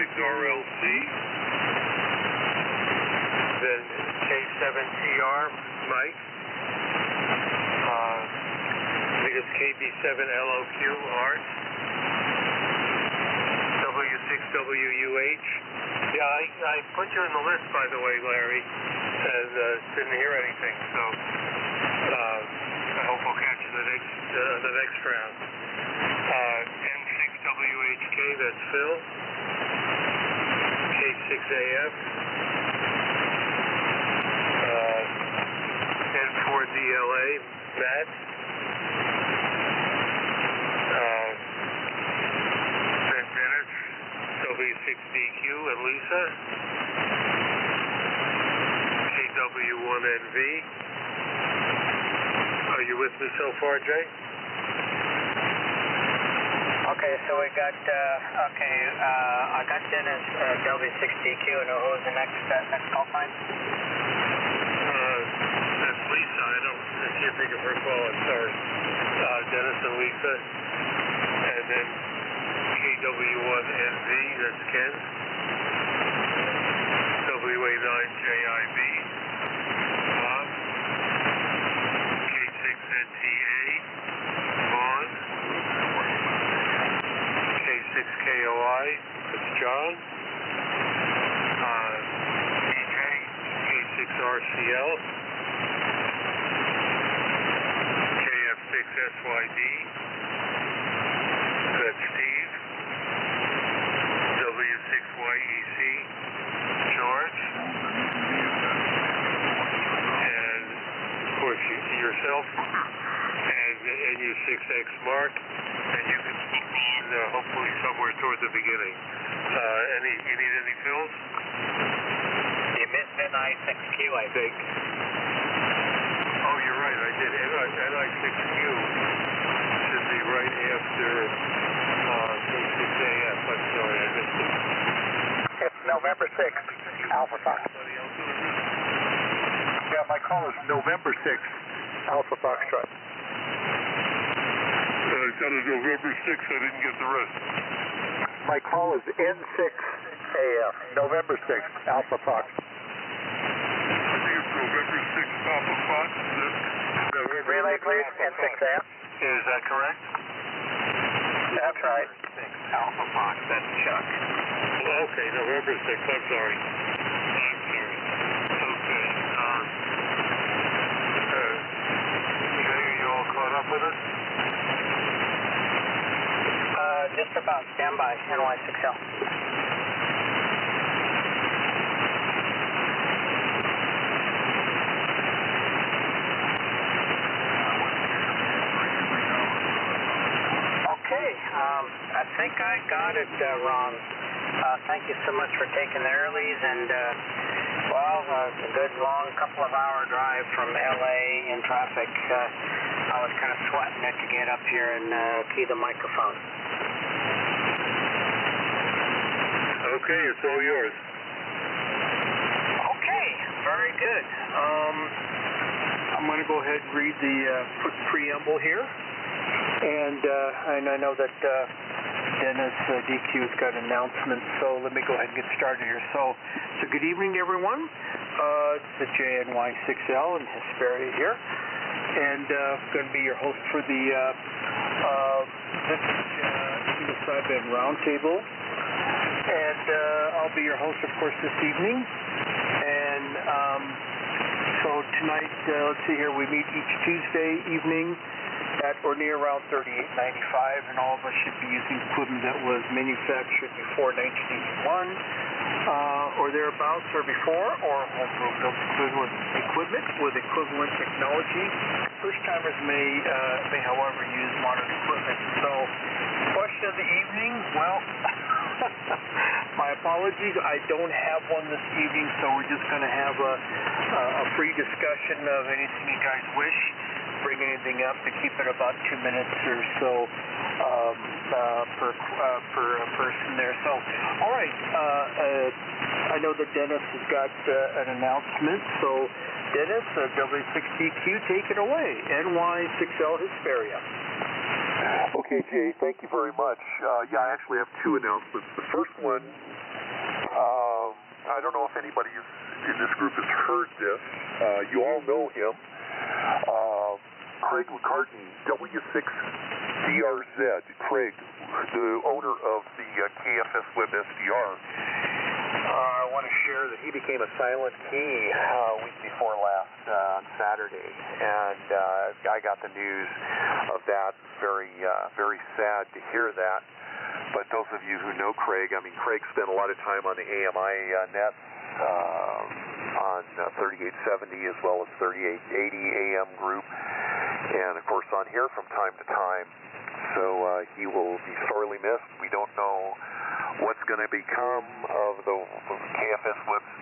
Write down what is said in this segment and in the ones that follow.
K6RLC, then K7TR, Mike, I think it's KB7LOQ, Art, W6WUH. Yeah, I put you in the list, by the way, Larry, and didn't hear anything, so I hope we'll catch you the next round. N6WHK, that's Phil. K6AF. N4DLA, Matt. Then Dennis, W6DQ, and Lisa. KW1NV. Are you with me so far, Jay? Okay, so we got, I got Dennis, W6DQ, and who was the next call sign? That's Lisa. I can't think of her call, I'm sorry. Dennis and Lisa. And then KW1NV, that's Ken. WA9JIB, Bob. K6NTA, Vaughn. K6KOI, that's John. DJ, K6RCL. KF6SYD, that's Steve. W6YEC, George. And, of course, yourself. And NU6X, Mark. And you can keep me in hopefully somewhere toward the beginning. You need any fills? You missed NI6Q, I think. Oh, you're right, I did. NI6Q should be right after K6AF. I'm sorry, I missed it. It's November 6th, Alpha Fox. Yeah, my call is November 6th, Alpha Foxtrot. I said it November 6th, I didn't get the rest. My call is N6AF, November 6th, Alpha Fox. I think it's November 6th, Alpha Fox. Relay, please, N6AF. Is that correct? That's right. Alpha Fox, that's Chuck. Okay, November 6th, I'm sorry. Okay. Are you all caught up with us? Just about. Stand by, NY6L. Okay, I think I got it, Ron. Thank you so much for taking the earlies, and it's a good long couple of hour drive from LA in traffic. I was kind of sweating it to get up here and key the microphone. Okay, it's all yours. Okay, very good. I'm going to go ahead and read the quick preamble here. And I know that Dennis DQ's got announcements, so let me go ahead and get started here. So good evening, everyone. It's the JNY6L and Hesperia here. And I'm going to be your host for the SSB Roundtable. And I'll be your host, of course, this evening. And so tonight, let's see here, we meet each Tuesday evening at or near around 3895, and all of us should be using equipment that was manufactured before 1981, or thereabouts, or before, or home-built equipment with equivalent technology. First-timers may, however, use modern equipment. So, question of the evening, well, my apologies, I don't have one this evening, so we're just going to have a free discussion of anything you guys wish. Bring anything up to keep it about 2 minutes or so per person there. So, all right. I know that Dennis has got an announcement. So, Dennis, W6DQ, take it away. NY6L Hesperia. Okay, Jay, thank you very much. I actually have two announcements. The first one anybody in this group has heard this, you all know him. Craig McCartney, W6DRZ. Craig, the owner of the KFS Web SDR. I want to share that he became a silent key week before last on Saturday, and I got the news of that. Very sad to hear that. But those of you who know Craig, I mean, Craig spent a lot of time on the AMI nets, on 3870 as well as 3880 AM group, and of course on here from time to time. So he will be sorely missed. We don't know what's going to become of the KFS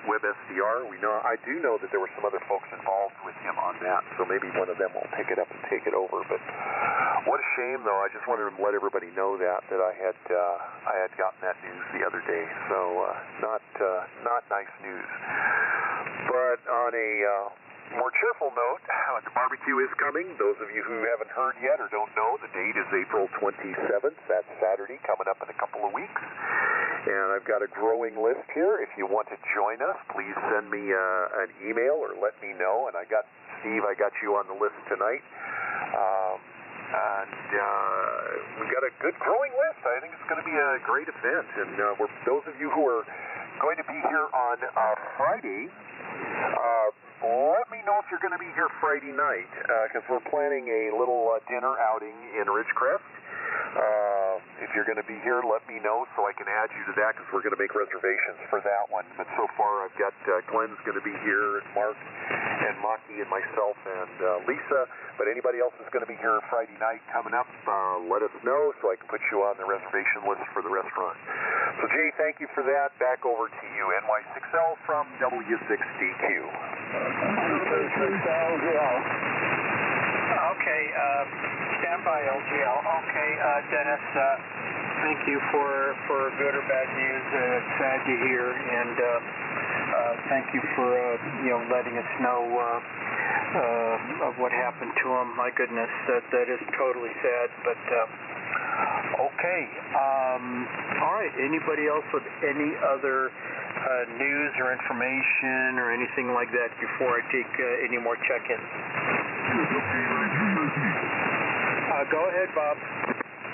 Web SDR. I do know that there were some other folks involved with him on that, so maybe one of them will pick it up and take it over. But what a shame, though. I just wanted to let everybody know that I had gotten that news the other day. So not nice news. But on a more cheerful note, the barbecue is coming. Those of you who haven't heard yet or don't know, the date is April 27th. That's Saturday, coming up in a couple of weeks. And I've got a growing list here. If you want to join us, please send me an email or let me know. And Steve, I got you on the list tonight. We've got a good growing list. I think it's going to be a great event. And those of you who are going to be here on Friday, let me know if you're going to be here Friday night, because we're planning a little dinner outing in Ridgecrest. If you're going to be here, let me know so I can add you to that, because we're going to make reservations for that one. But so far, I've got Glenn's going to be here, and Mark, and Maki, and myself, and Lisa. But anybody else is going to be here Friday night coming up, let us know so I can put you on the reservation list for the restaurant. So, Jay, thank you for that. Back over to you, NY6L from W6DQ. Okay, stand by, LGL. Okay, Dennis, thank you for good or bad news. It's sad to hear, and thank you for letting us know of what happened to him. My goodness, that is totally sad. But okay, all right. Anybody else with any other news or information or anything like that before I take any more check-ins? Go ahead, Bob.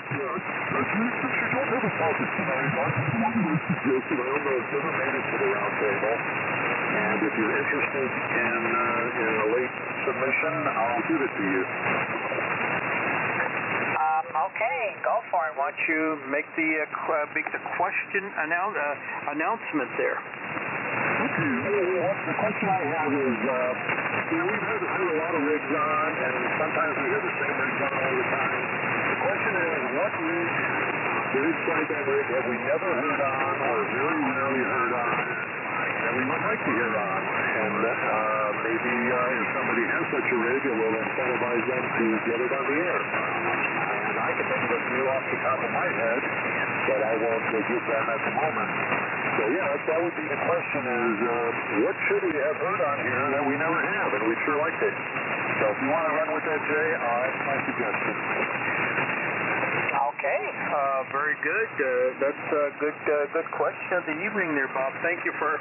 You don't have a topic tonight. I just wanted to suggest that I don't know if ever made it to the roundtable. And if you're interested in a late submission, I'll give it to you. Okay, go for it. Why don't you make the question announcement there? Okay, well, the question I have is, we've had a lot of rigs on, and sometimes we hear the same rigs on all the time. The question is, what rig, the rig sideband rig, have we never heard on, or very rarely heard on, that we might like to hear on? And maybe if somebody has such a rig, it will incentivize them to get it on the air. And I can think of a few off the top of my head, but I won't give them at the moment. So yeah, that would be the question is, what should we have heard on here that we never have, and we'd sure like to. So if you want to run with that, Jay, that's my suggestion. Okay, Very good. That's a good question of the evening there, Bob. Thank you for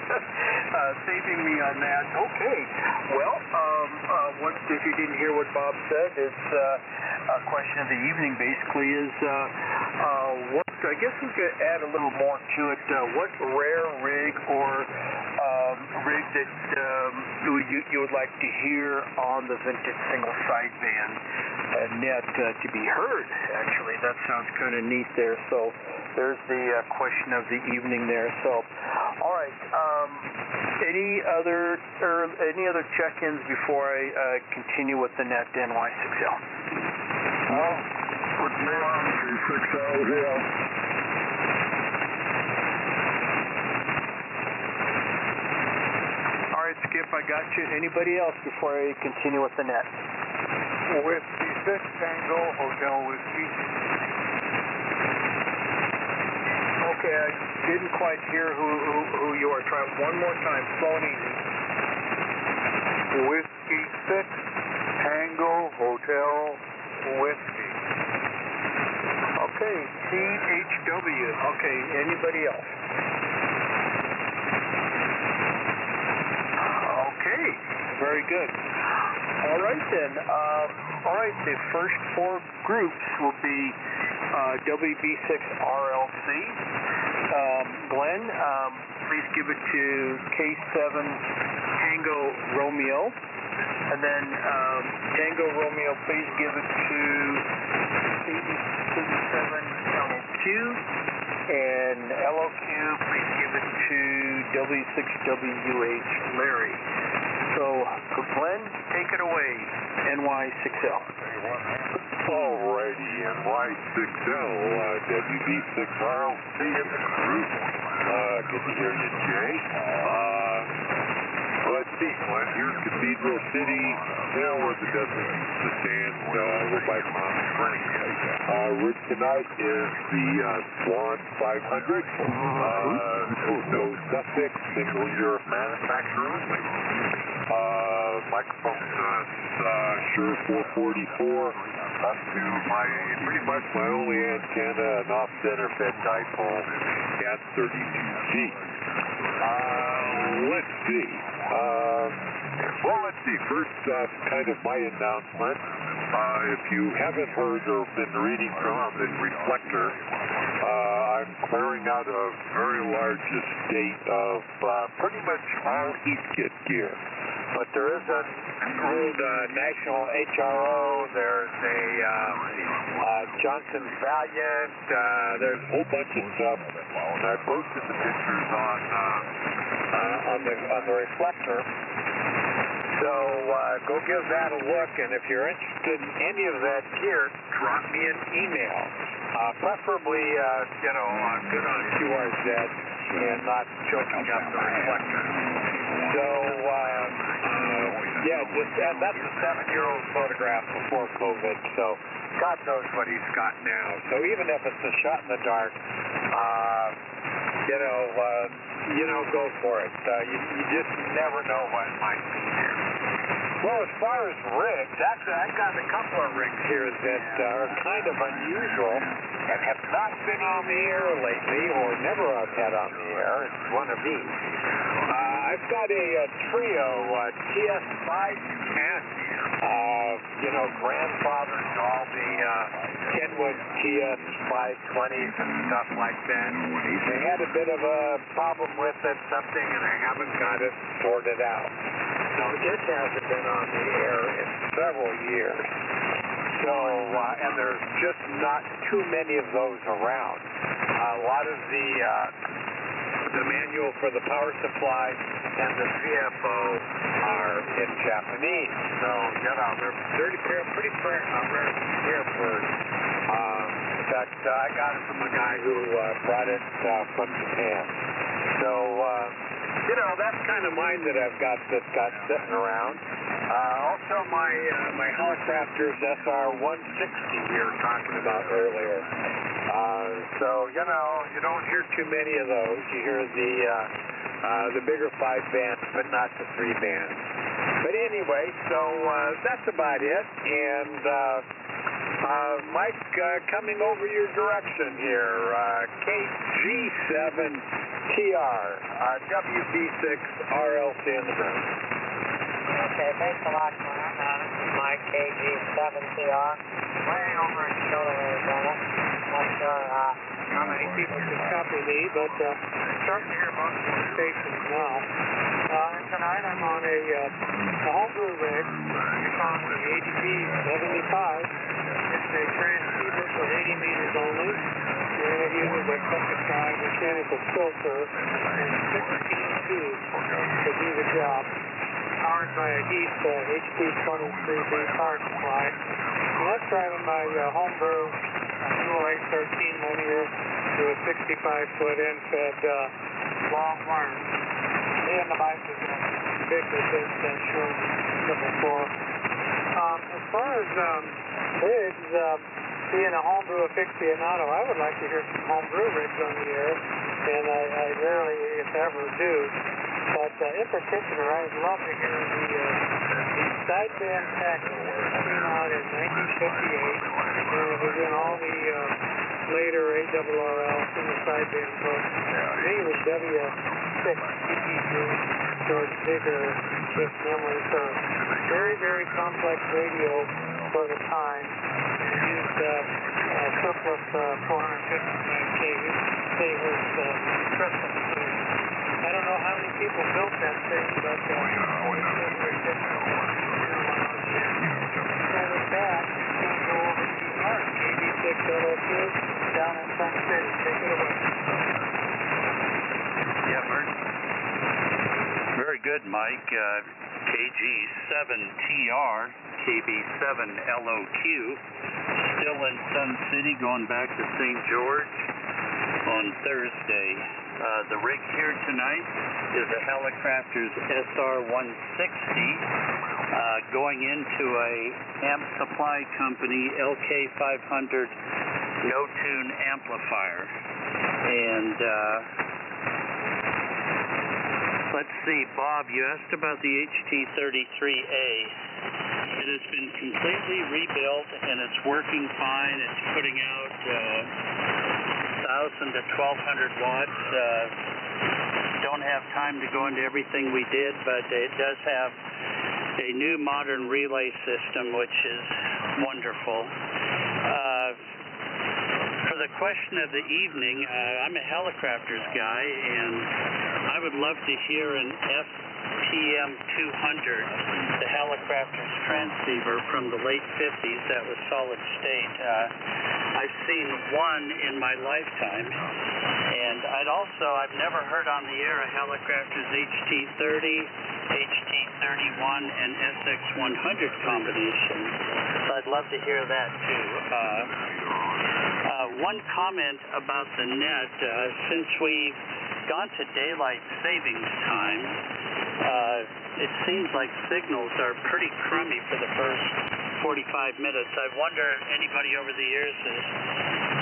saving me on that. Okay. Well, if you didn't hear what Bob said, it's a question of the evening basically is I guess we could add a little more to it. What rare rig or rig that you would like to hear on the vintage single sideband net to be heard? Actually, that sounds kind of neat there. So there's the question of the evening there. So, all right. Any other check-ins before I continue with the net NY6L? Well, put me on the 6L here. All right, Skip, I got you. Anybody else before I continue with the net? Whiskey 6 Tango Hotel Whiskey. Okay, I didn't quite hear who you are. Try it one more time, slow and easy. Whiskey 6 Tango Hotel Whiskey. Okay, THW. Okay, anybody else? Very good. All right, then. All right, the first four groups will be WB6RLC. Glenn, please give it to K7 Tango Romeo. And then Tango Romeo, please give it to 87 LOQ. And LOQ, please give it to W6WH Larry. So, Glenn, take it away, NY6L. Alrighty, NY6L, WB6RLC in the group. Good to hear you, Jay. Let's see, Glenn, here's Cathedral City, there where the desert used to stand, over by Palm Springs. Route tonight is the Swan 500, no suffix, single year of manufacture only. Microphone Shure 444 up to pretty much my only antenna, an off-center fed dipole at 32G. Let's see. Let's see. First, kind of my announcement. If you haven't heard or been reading from the Reflector, I'm clearing out a very large estate of pretty much all heat-kit gear. But there is an old National HRO, there's a Johnson Valiant, there's a whole bunch of stuff. And I posted the pictures on the Reflector. So go give that a look, and if you're interested in any of that gear, drop me an email. Preferably, good on QRZ and not choking up the Reflector. So, and that's a 7-year-old photograph before COVID, so God knows what he's got now. So even if it's a shot in the dark, go for it. You just never know what might be there. Well, as far as rigs, actually, I've got a couple of rigs here that are kind of unusual and have not been on the air lately, or never have had on the air. It's one of these. I've got a trio, TS510, grandfather to all the Kenwood TS520s and stuff like that. They had a bit of a problem with it, something, and I haven't got it sorted out. So it hasn't been on the air in several years. So, and there's just not too many of those around. A lot of the manual for the power supply and the CFO are in Japanese. So, they're pretty rare bird. In fact, I got it from a guy who brought it from Japan. So, that's kind of mine that I've got sitting around. Also, my Helicrafters SR160 we were talking about earlier. So, you don't hear too many of those. You hear the bigger 5 bands, but not the 3 bands. But anyway, so that's about it. And Mike, coming over your direction here, KG7TR, WB6RLC in the room. Okay, thanks a lot, Glenn. Mike, KG7TR, way over in Kyoto, Arizona. Not sure how many people can copy me, but starting to hear most of the stations now. And tonight I'm on a homebrew rig. We call it the ADB 75. It's a transceiver for 80 meters only, and it uses a bucket drive mechanical filter and 16 tubes to do the job. Powered by a Heath HP23B power supply. And that's driving my homebrew dual 813 linear to a 65-foot end-fed long worm. Me and the mic is big with this shown before. As far as rigs, being a homebrew aficionado, I would like to hear some homebrew rigs on the air, and I rarely, if ever, do. But in particular, I'd love to hear the sideband package that came out in 1958, and it was in all the later ARRL single sideband books. I think it was TPG, George Digger, system was a very, very complex radio for the time. It used a couple of 455 kHz crystal speed. I don't know how many people built that thing, but it was very difficult. So with that, we'll go over to Mark, KB6LO2, down in Sun City. Take it away. Yeah, Mark. Very good, Mike. KG7TR, KB7LOQ, still in Sun City, going back to St. George on Thursday. The rig here tonight is a Helicrafters SR160 going into a amp supply company LK500 no-tune amplifier. And let's see, Bob, you asked about the HT33A. It has been completely rebuilt and it's working fine. It's putting out 1,000 to 1,200 watts. Don't have time to go into everything we did, but it does have a new modern relay system, which is wonderful. For the question of the evening, I'm a Helicrafters guy, and I would love to hear an FPM 200, the Helicrafters transceiver from the late 50s that was solid state. I've seen one in my lifetime, and I've never heard on the air a Helicrafters HT30, HT31, and SX100 combination. So I'd love to hear that too. One comment about the net, since we've gone to daylight savings time, it seems like signals are pretty crummy for the first 45 minutes. I wonder if anybody over the years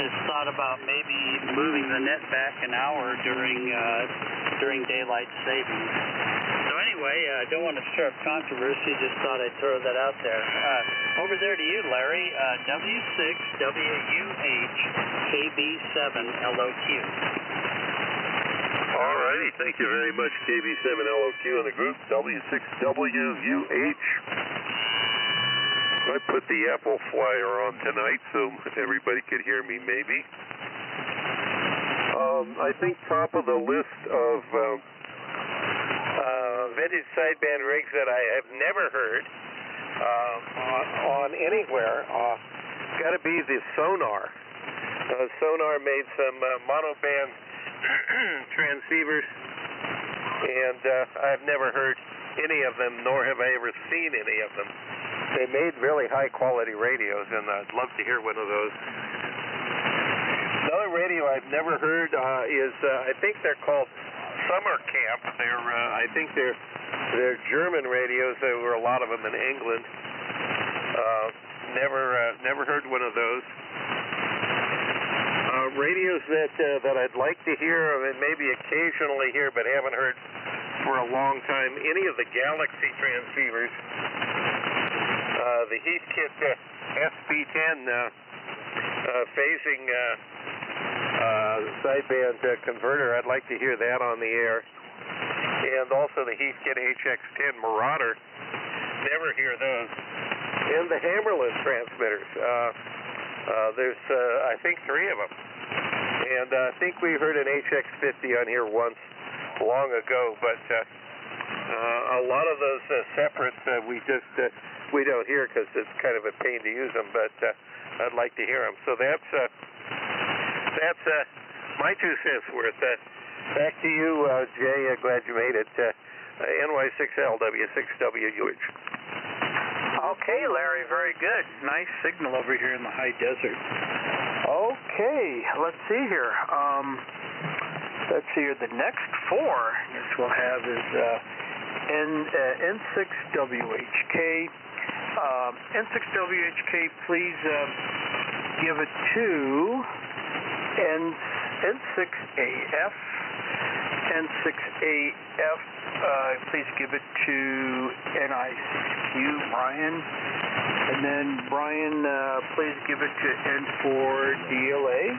has thought about maybe moving the net back an hour during daylight savings. So anyway, I don't want to stir up controversy, just thought I'd throw that out there. Over there to you, Larry, W6WUH KB7LOQ. All righty, thank you very much, KB7LOQ and the group, W6WUH. I put the Apple flyer on tonight so everybody could hear me, maybe. I think top of the list of vintage sideband rigs that I have never heard on anywhere, got to be the Sonar. Sonar made some monoband transceivers, and I've never heard any of them, nor have I ever seen any of them. They made really high quality radios, and I'd love to hear one of those. Another radio I've never heard is, I think they're called Summer Camp. I think they're German radios. There were a lot of them in England. Never heard one of those. Radios that I'd like to hear, and maybe occasionally hear, but haven't heard for a long time. Any of the Galaxy transceivers, the Heathkit SP10 phasing sideband converter. I'd like to hear that on the air, and also the Heathkit HX10 Marauder. Never hear those. And the Hammerlin transmitters. There's, I think, 3 of them. And I think we heard an HX50 on here once, long ago, but a lot of those separates we don't hear because it's kind of a pain to use them, but I'd like to hear them. So that's my 2 cents worth. Back to you, Jay. Glad you made it. NY6L W6WUH. Okay, Larry, very good. Nice signal over here in the high desert. Okay, let's see here. The next 4 we'll have is N6WHK. N6WHK, please give it to N6AF. N6AF, please give it to NI6Q, Brian. And then Brian, please give it to N4DLA.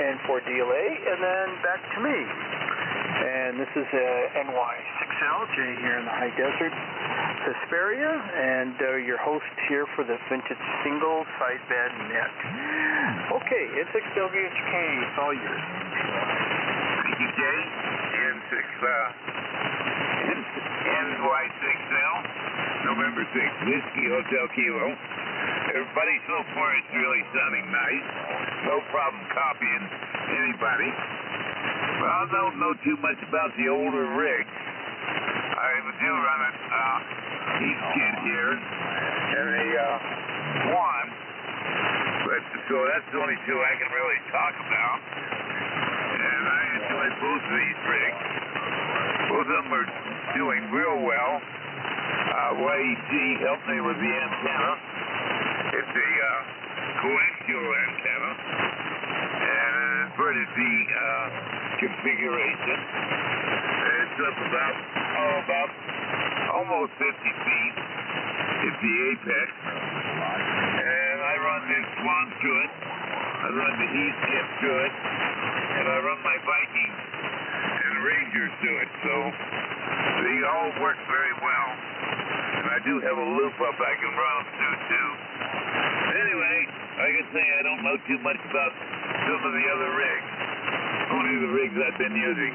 N4DLA, and then back to me. And this is NY6L, Jay here in the high desert, Hesperia, and your host here for the Vintage Single Sidebed Net. Okay, N6WHK, it's all yours. Thank you, Jay. NY6L, November 6th, Whiskey Hotel Kilo. Everybody, so far it's really sounding nice. No problem copying anybody. Well, I don't know too much about the older rigs. I do run a heat kit here and a Swan, but so that's the only two I can really talk about. And I enjoy both of these rigs. Both of them are doing real well. YEC helped me with the antenna. It's a coaxial antenna, and an inverted V configuration. It's up about almost 50 feet. It's the apex, and I run this Swan to it. I run the heat kit to it, and I run my Vikings and Rangers to it. So they all work very well. And I do have a loop up I can run them through too. Anyway, like I say, I don't know too much about some of the other rigs. Only the rigs I've been using.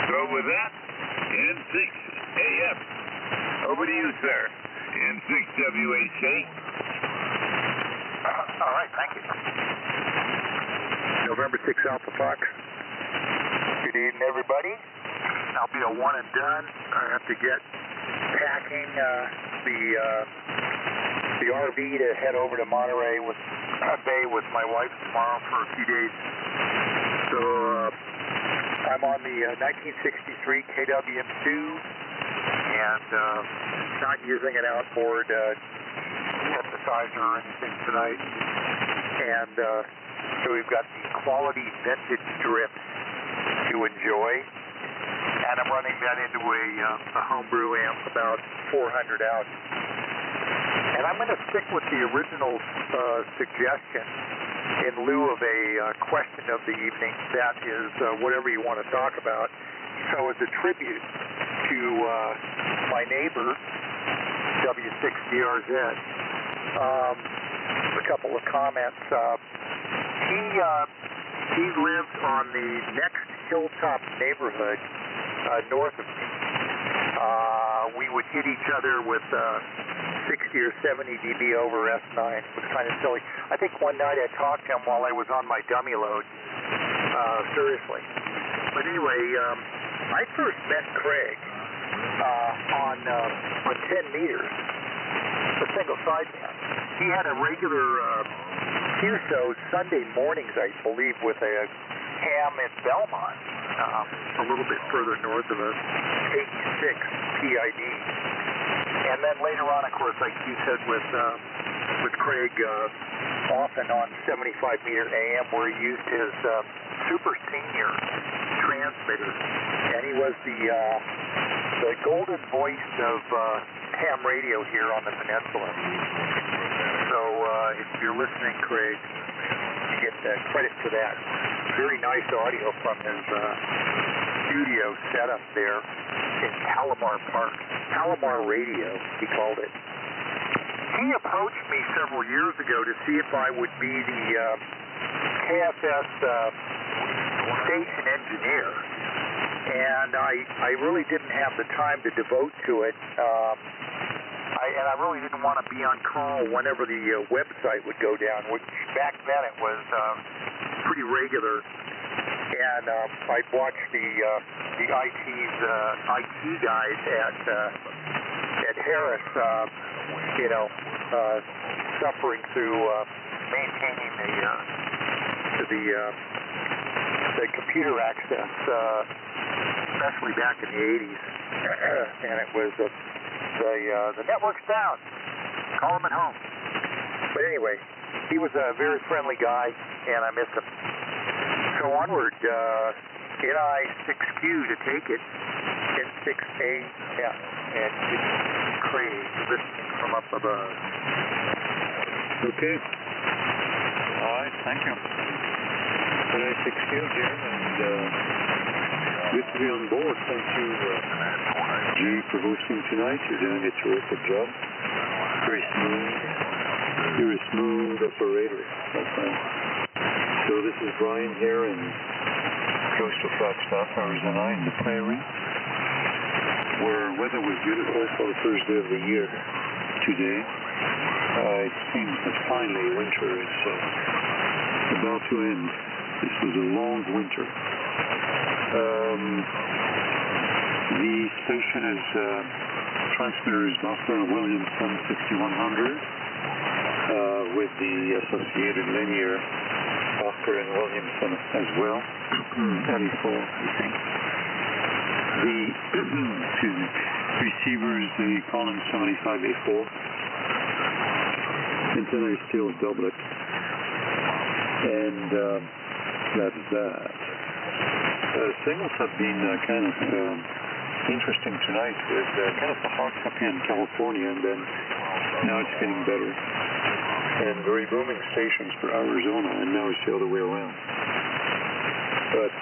So with that, N6AF. Over to you, sir. N6WHK. All right, thank you. November 6 Alpha Fox. Good evening, everybody. I'll be a one and done. I have to get packing the RV to head over to Monterey Bay with my wife tomorrow for a few days. So I'm on the 1963 KWM2 and not using an outboard synthesizer or anything tonight. And so we've got the quality vintage drips to enjoy. And I'm running that into a homebrew amp, about 400 out. And I'm going to stick with the original suggestion in lieu of a question of the evening. That is whatever you want to talk about. So as a tribute to my neighbor, W6DRZ, a couple of comments. He lives on the next hilltop neighborhood north of me. We would hit each other with 60 or 70 dB over S9. It was kind of silly. I think one night I talked to him while I was on my dummy load. Seriously. But anyway, I first met Craig on 10 meters, a single sideband. He had a regular QSO Sunday mornings, I believe, with a ham in Belmont, a little bit further north of us, 86 PID. And then later on, of course, I QSO'd with Craig often on 75 meter AM, where he used his super senior transmitter, and he was the golden voice of ham radio here on the peninsula. So if you're listening, Craig, you get credit for that. Very nice audio from his studio setup there in Palomar Park. Palomar Radio, he called it. He approached me several years ago to see if I would be the KFS station engineer, and I really didn't have the time to devote to it. And I really didn't want to be on call whenever the website would go down, which back then it was pretty regular. And I'd watch the IT guys at Harris, suffering through maintaining the computer access, especially back in the 80s. And it was the network's down. Call him at home. But anyway, he was a very friendly guy, and I miss him. So onward, NI6Q to take it, N6AF, and Craig listening from up above. Okay. All right, thank you. NI6Q here, and good to be on board. Thank you, Jay, for hosting tonight. You're doing a terrific job. Very smooth. You're a smooth operator, my friend. So this is Brian here in close to Flagstaff, Arizona, in the prairie, where weather was beautiful for the first day of the year today. It seems that finally winter is about to end. This was a long winter. The station is transmitter is Dr. Williamson 5100 with the associated linear Dr. and Williamson as well. 34, I think. The excuse me, receiver is the Collins 75A4. Antenna is still a doublet. And that's that. Signals have been kind of interesting tonight with kind of the hard copy in California, and then now it's getting better. And very booming stations for Arizona, and now it's the other way around. But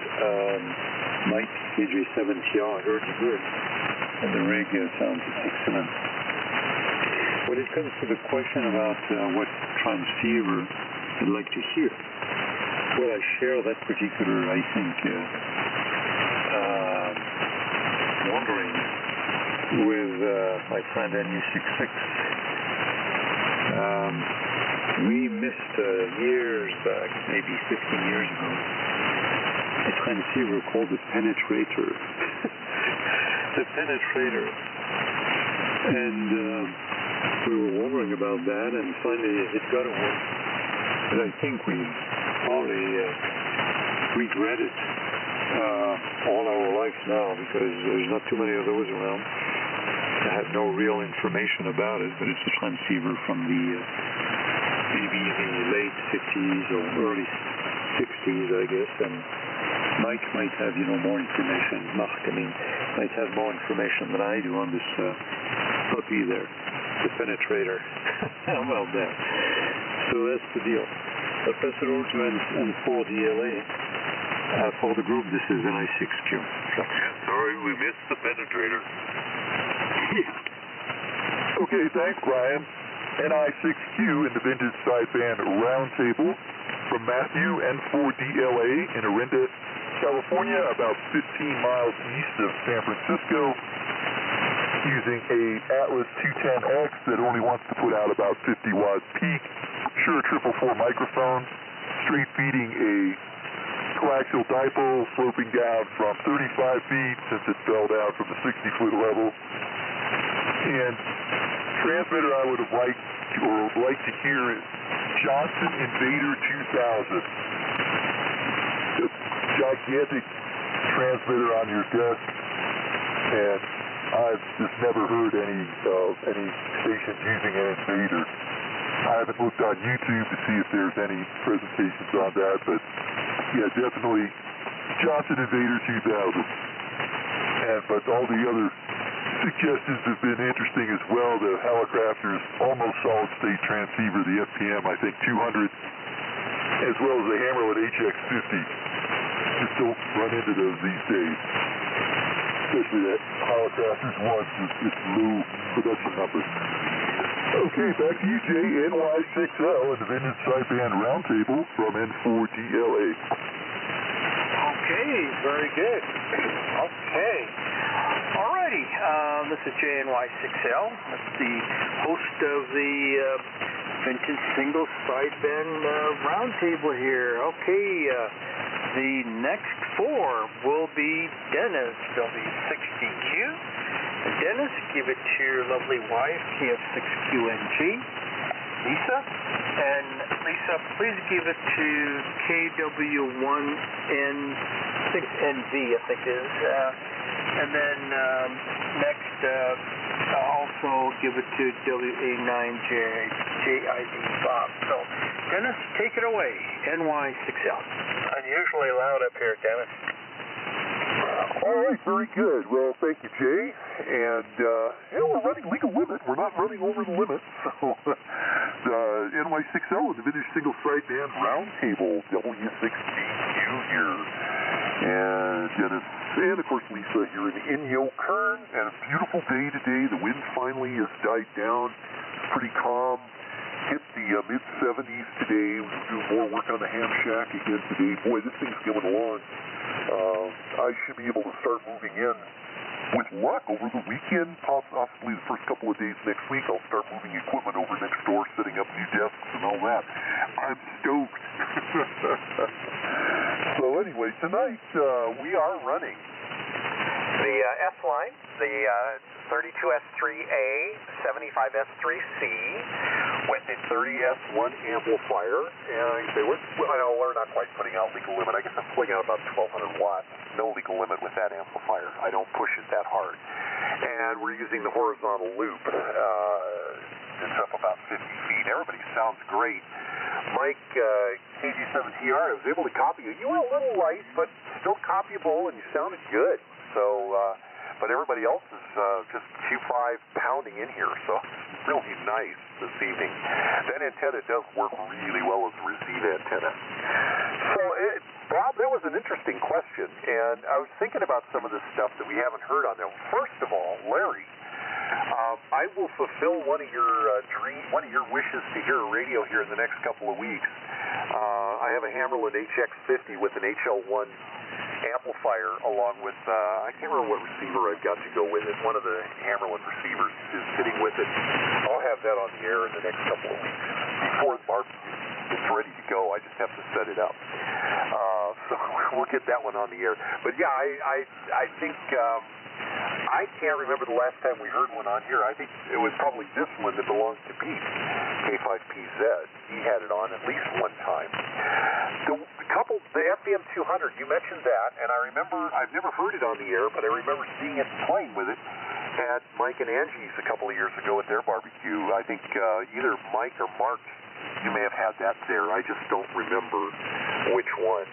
Mike, KJ7TR, I heard you good, and the rig sounds excellent. When it comes to the question about what transceiver I'd like to hear, well, I share that particular, I think, wondering with my friend NU66. We missed years back, maybe 15 years ago, a transceiver called the penetrator. The penetrator. And we were wondering about that, and finally it got away. And I think we probably regret it all our lives now, because there's not too many of those around. I have no real information about it, but it's a transceiver from the maybe the late 50s or early 60s, I guess. And Mike might have, more information. Mark, might have more information than I do on this puppy there, the penetrator. How about that? So that's the deal. I'll pass it over to N4DLA. For the group, this is NI6Q. Sorry, we missed the penetrator. Okay, thanks, Brian. NI6Q in the Vintage Sideband Roundtable from Matthew, N4DLA in Orinda, California, about 15 miles east of San Francisco, using a Atlas 210X that only wants to put out about 50 watts peak. Shure 444 microphone, straight feeding a coaxial dipole sloping down from 35 feet since it fell down from the 60-foot level. And transmitter I would have liked to hear is Johnson Invader 2000. Just gigantic transmitter on your desk, and I've just never heard any stations using an Invader. I haven't looked on YouTube to see if there's any presentations on that, but yeah, definitely Johnson Invader 2000. But all the other suggestions have been interesting as well. The Helicrafters almost solid-state transceiver, the FPM, I think 200, as well as the Hammerlet HX50. Just don't run into those these days. Especially that Helicrafters once with just low production numbers. Okay, back to you, Jay, NY6L in the Vintage Sideband Roundtable from N4DLA. Okay, very good. Okay. Alrighty, this is JNY6L. That's the host of the Vintage Single Sideband Roundtable here. Okay, the next four will be Dennis, W60Q. Dennis, give it to your lovely wife, KF6QNG. Lisa, and Lisa, please give it to KW1N6NV, I think it is. And then next, also give it to WA9JID Bob. So, Dennis, take it away. NY6L. Unusually loud up here, Dennis. All right, very good. Well, thank you, Jay. And, we're running legal limit. We're not running over the limit. So, NY6L, the Vintage Single Sideband Roundtable, W6DQ here. And Dennis, and of course Lisa here in Kern, and a beautiful day today. The wind finally has died down. It's pretty calm. Hit the mid-70s today. We'll do more work on the ham shack again today. Boy, this thing's coming along. I should be able to start moving in. With luck, over the weekend, possibly the first couple of days next week, I'll start moving equipment over next door, setting up new desks and all that. I'm stoked. So anyway, tonight we are running the S-Line, the 32S3A, 75S3C, with the 30S1 amplifier. And you say, I know we're not quite putting out legal limit. I guess I'm putting out about 1,200 watts. No legal limit with that amplifier. I don't push it that hard. And we're using the horizontal loop. It's up about 50 feet. Everybody sounds great. Mike, KG7TR, I was able to copy you. You were a little light, but still copyable, and you sounded good. So, but everybody else is just Q5 pounding in here, so it's really nice this evening. That antenna does work really well as a receive antenna. So, Bob, that was an interesting question, and I was thinking about some of the stuff that we haven't heard on there. First of all, Larry, I will fulfill one of your wishes to hear a radio here in the next couple of weeks. I have a Hammerlin HX50 with an HL1 amplifier along with, I can't remember what receiver I've got to go with it. One of the Hammerlin receivers is sitting with it. I'll have that on the air in the next couple of weeks. Before the barbecue, it's ready to go. I just have to set it up. So we'll get that one on the air. But yeah, I think, I can't remember the last time we heard one on here. I think it was probably this one that belongs to Pete, K5PZ. He had it on at least one time. The FM 200, you mentioned that, and I remember, I've never heard it on the air, but I remember seeing it playing with it at Mike and Angie's a couple of years ago at their barbecue. I think either Mike or Mark, you may have had that there. I just don't remember which one.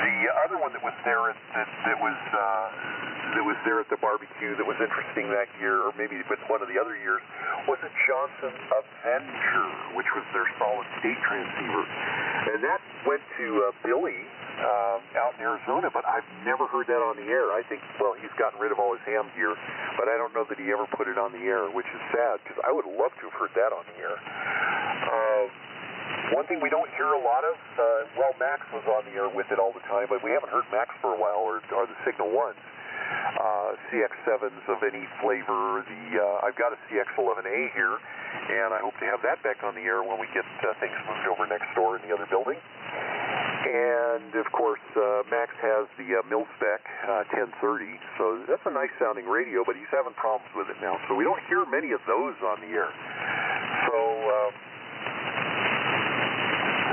The other one that was there that was there at the barbecue that was interesting that year, or maybe it was one of the other years, was a Johnson Avenger, which was their solid state transceiver, and that went to Billy out in Arizona, but I've never heard that on the air. I think, well, he's gotten rid of all his ham gear, but I don't know that he ever put it on the air, which is sad, because I would love to have heard that on the air. One thing we don't hear a lot of, well, Max was on the air with it all the time, but we haven't heard Max for a while, or the Signal 1s. CX7s of any flavor. I've got a CX11A here, and I hope to have that back on the air when we get things moved over next door in the other building. And, of course, Max has the mil-spec 1030, so that's a nice sounding radio, but he's having problems with it now, so we don't hear many of those on the air. So,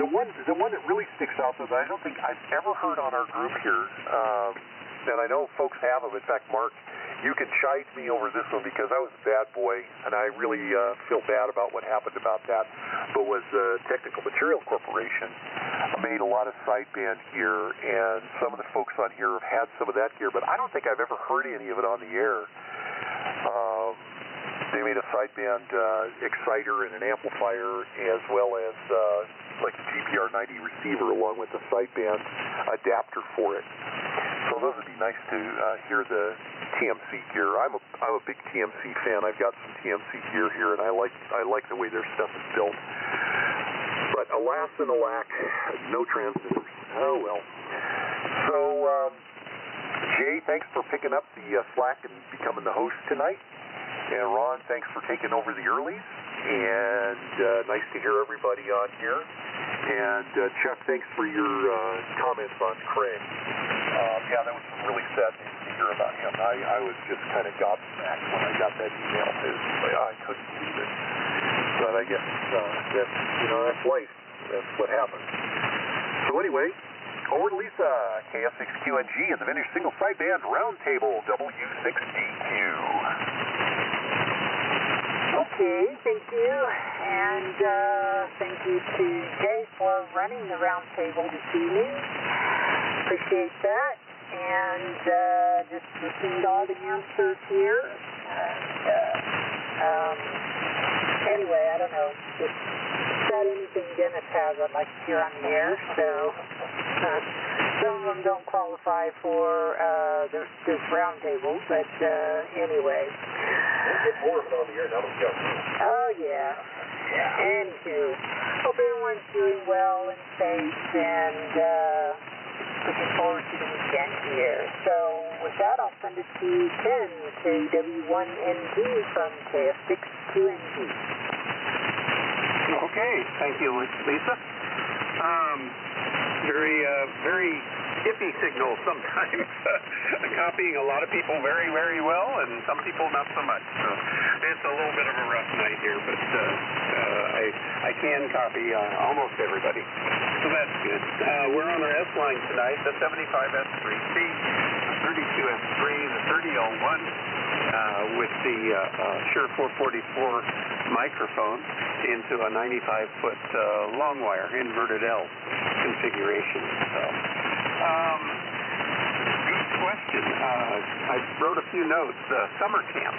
the one that really sticks out that I don't think I've ever heard on our group here, and I know folks have them. In fact, Mark, you can chide me over this one because I was a bad boy, and I really feel bad about what happened about that, but was Technical Material Corporation made a lot of sideband gear, and some of the folks on here have had some of that gear, but I don't think I've ever heard any of it on the air. They made a sideband exciter and an amplifier, as well as like a GPR90 receiver along with a sideband adapter for it. So those would be nice to hear the TMC gear. I'm a big TMC fan. I've got some TMC gear here, and I like the way their stuff is built. But alas and alack, no transmitters. Oh well. So Jay, thanks for picking up the slack and becoming the host tonight. And Ron, thanks for taking over the earlies. And nice to hear everybody on here. And Chuck, thanks for your comments on Craig. Yeah, that was some really sad news to hear about him. I was just kind of gobsmacked when I got that email. I couldn't believe it. But I guess that's life. That's what happens. So anyway, over to Lisa, KF6QNG and the Vintage Single Sideband Roundtable W6DQ. Okay, thank you, and thank you to Jay for running the roundtable this evening. Appreciate that, and just listening to all the answers here. anyway, I don't know. Is that anything Dennis has I'd like to hear on the air? So, some of them don't qualify for this roundtable, but anyway. We'll get more of it on the air, that'll go. Oh, yeah. Anywho, hope everyone's doing well and safe, and looking forward to the weekend here. So, with that, I'll send it to Ken, KW1NG from KF6QNG. Okay, thank you, Lisa. Very iffy signal sometimes. Copying a lot of people very, very well, and some people not so much. So it's a little bit of a rough night here, but I can copy almost everybody. So that's good. We're on our S line tonight, the 75S3C, the 32S3, the 30L1, with the Shure 444 microphone into a 95-foot long wire inverted L configuration. So, good question. I wrote a few notes. Summer camp.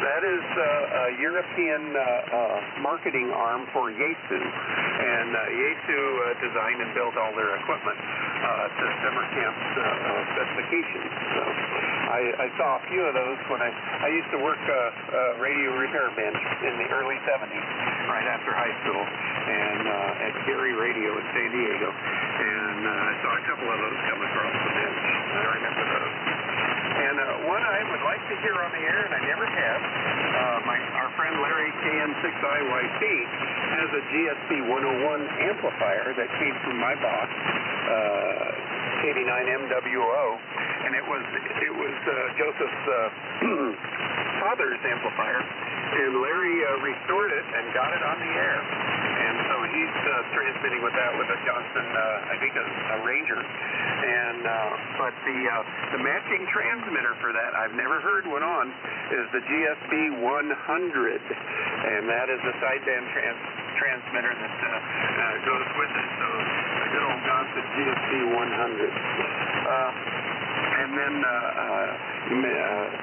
That is a European marketing arm for Yaesu, and Yaesu designed and built all their equipment to summer camp specifications. So I saw a few of those when I used to work radio repair bench in the early 70s, right after high school, and at Gary Radio in San Diego, and I saw a couple of those come across the bench. I remember those. And one I would like to hear on the air, and I never have, our friend Larry KN6IYC has a GSP 101 amplifier that came from my box, 89MWO, and it was Joseph's father's amplifier, and Larry restored it and got it on the air. And so he's transmitting with that with a Johnson, I think a Ranger. And but the matching transmitter for that, I've never heard one on, is the GSB 100, and that is the sideband transmitter that goes with it. So a good old Johnson GSB 100. And then,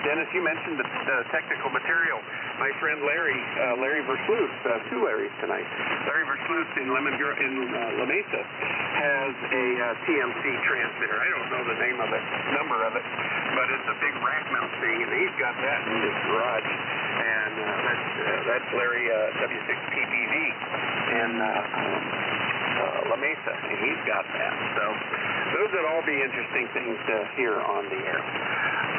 Dennis, you mentioned the technical material. My friend Larry Versluis, two Larrys tonight. Larry Versluis in La Mesa has a TMC transmitter. I don't know the name of it, number of it, but it's a big rack mount thing, and he's got that in his garage. And that's Larry W6PPV in La Mesa, and he's got that. So those would all be interesting things to hear on the air.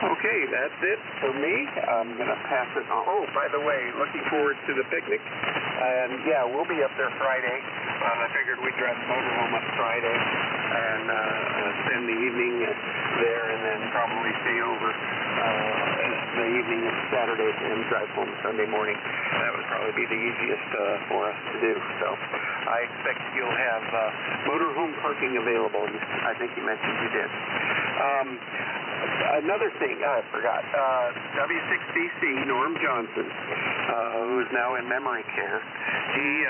Okay, that's it for me. I'm going to pass it on. Oh, by the way, looking forward to the picnic. And yeah, we'll be up there Friday. I figured we'd drive the motorhome up Friday and spend the evening there, and then probably stay over the evening of Saturday and drive home Sunday morning. That would probably be the easiest for us to do. So I expect you'll have motorhome parking available. I think you mentioned you did. Another thing I forgot, W6BC, Norm Johnson, who is now in memory care, he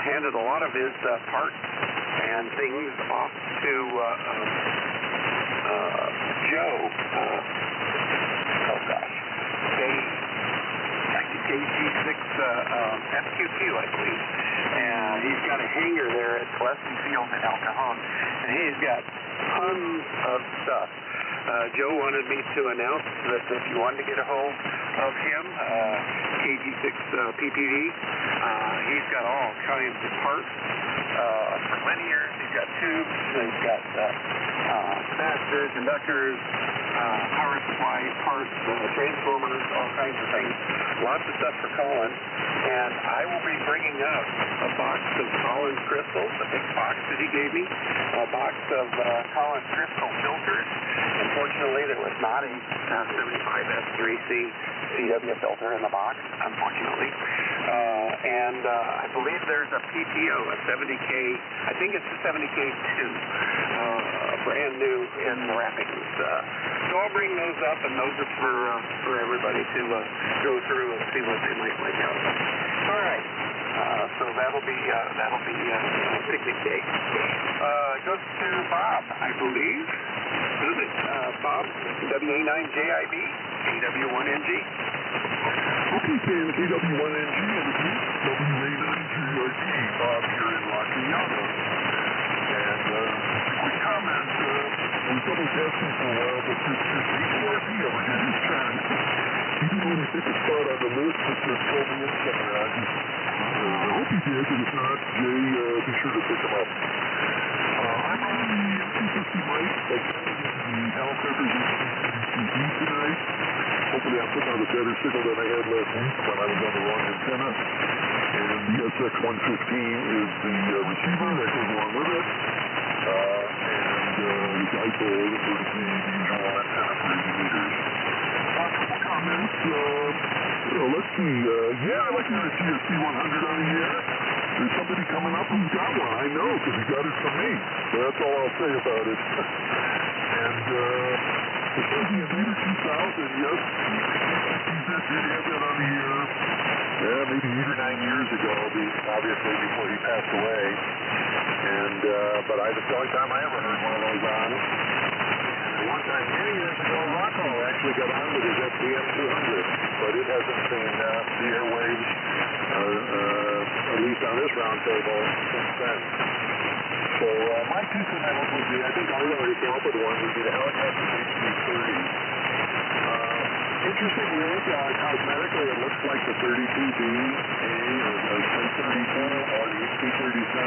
handed a lot of his parts and things off to Joe, KG6 FQQ, I believe. And he's got a hangar there at Gillespie Field in El Cajon, and he's got tons of stuff. Joe wanted me to announce that if you wanted to get a hold of him, KG6 PPV, he's got all kinds of parts for linears. He's got tubes, he's got capacitors, inductors, power supply parts, transformers, all kinds of things. Lots of stuff for Colin. And I will be bringing up a box of Colin's crystals, a big box that he gave me, a box of Colin's crystal filters. Unfortunately, there was not a 75S3C CW filter in the box, unfortunately. And I believe there's a PTO, a 70K, I think it's a 70K2, brand new in the wrappings. So I'll bring those up, and those are for everybody to go through and see what they might like out of it. All right. So that'll be picnic day. It goes to Bob, I believe. Bob, WA9JIB, AW1NG. Okay, Sam, AW1NG, over here. WA9JIB, Bob here in La Cunada. And quick comment, we double testing for a while, but this HRP over here, his turn. He didn't really pick a spot on the list, but just told me in somewhere. I hope he did, and if not, Jay, be sure to pick him up. I'm on the 250 mic, like the helicopters in TV tonight. Hopefully I'm putting out a better signal than I had last week when I was on the wrong antenna. And the SX115 is the receiver that goes along with it. And the dipole is the usual antenna for 80 meters. A couple comments. Let's see. I like to hear a TSC 100 on the air. There's somebody coming up who's got one. I know, because he got it from me. So that's all I'll say about it. And the President Leader 2000, yes, he did have that on the air. Yeah, maybe 8 or 9 years ago, obviously before he passed away. And but that's the only time I ever heard one of those on. And one time, many years ago, Rocco actually got on with his FDM 200, but it hasn't seen the airwaves, at least on this roundtable, since then. So my two fundamentals would be, I think I already came up with one, would be the helicopter HD-30. Interestingly, cosmetically, it looks like the 32B, or the 1032, or the HD-37.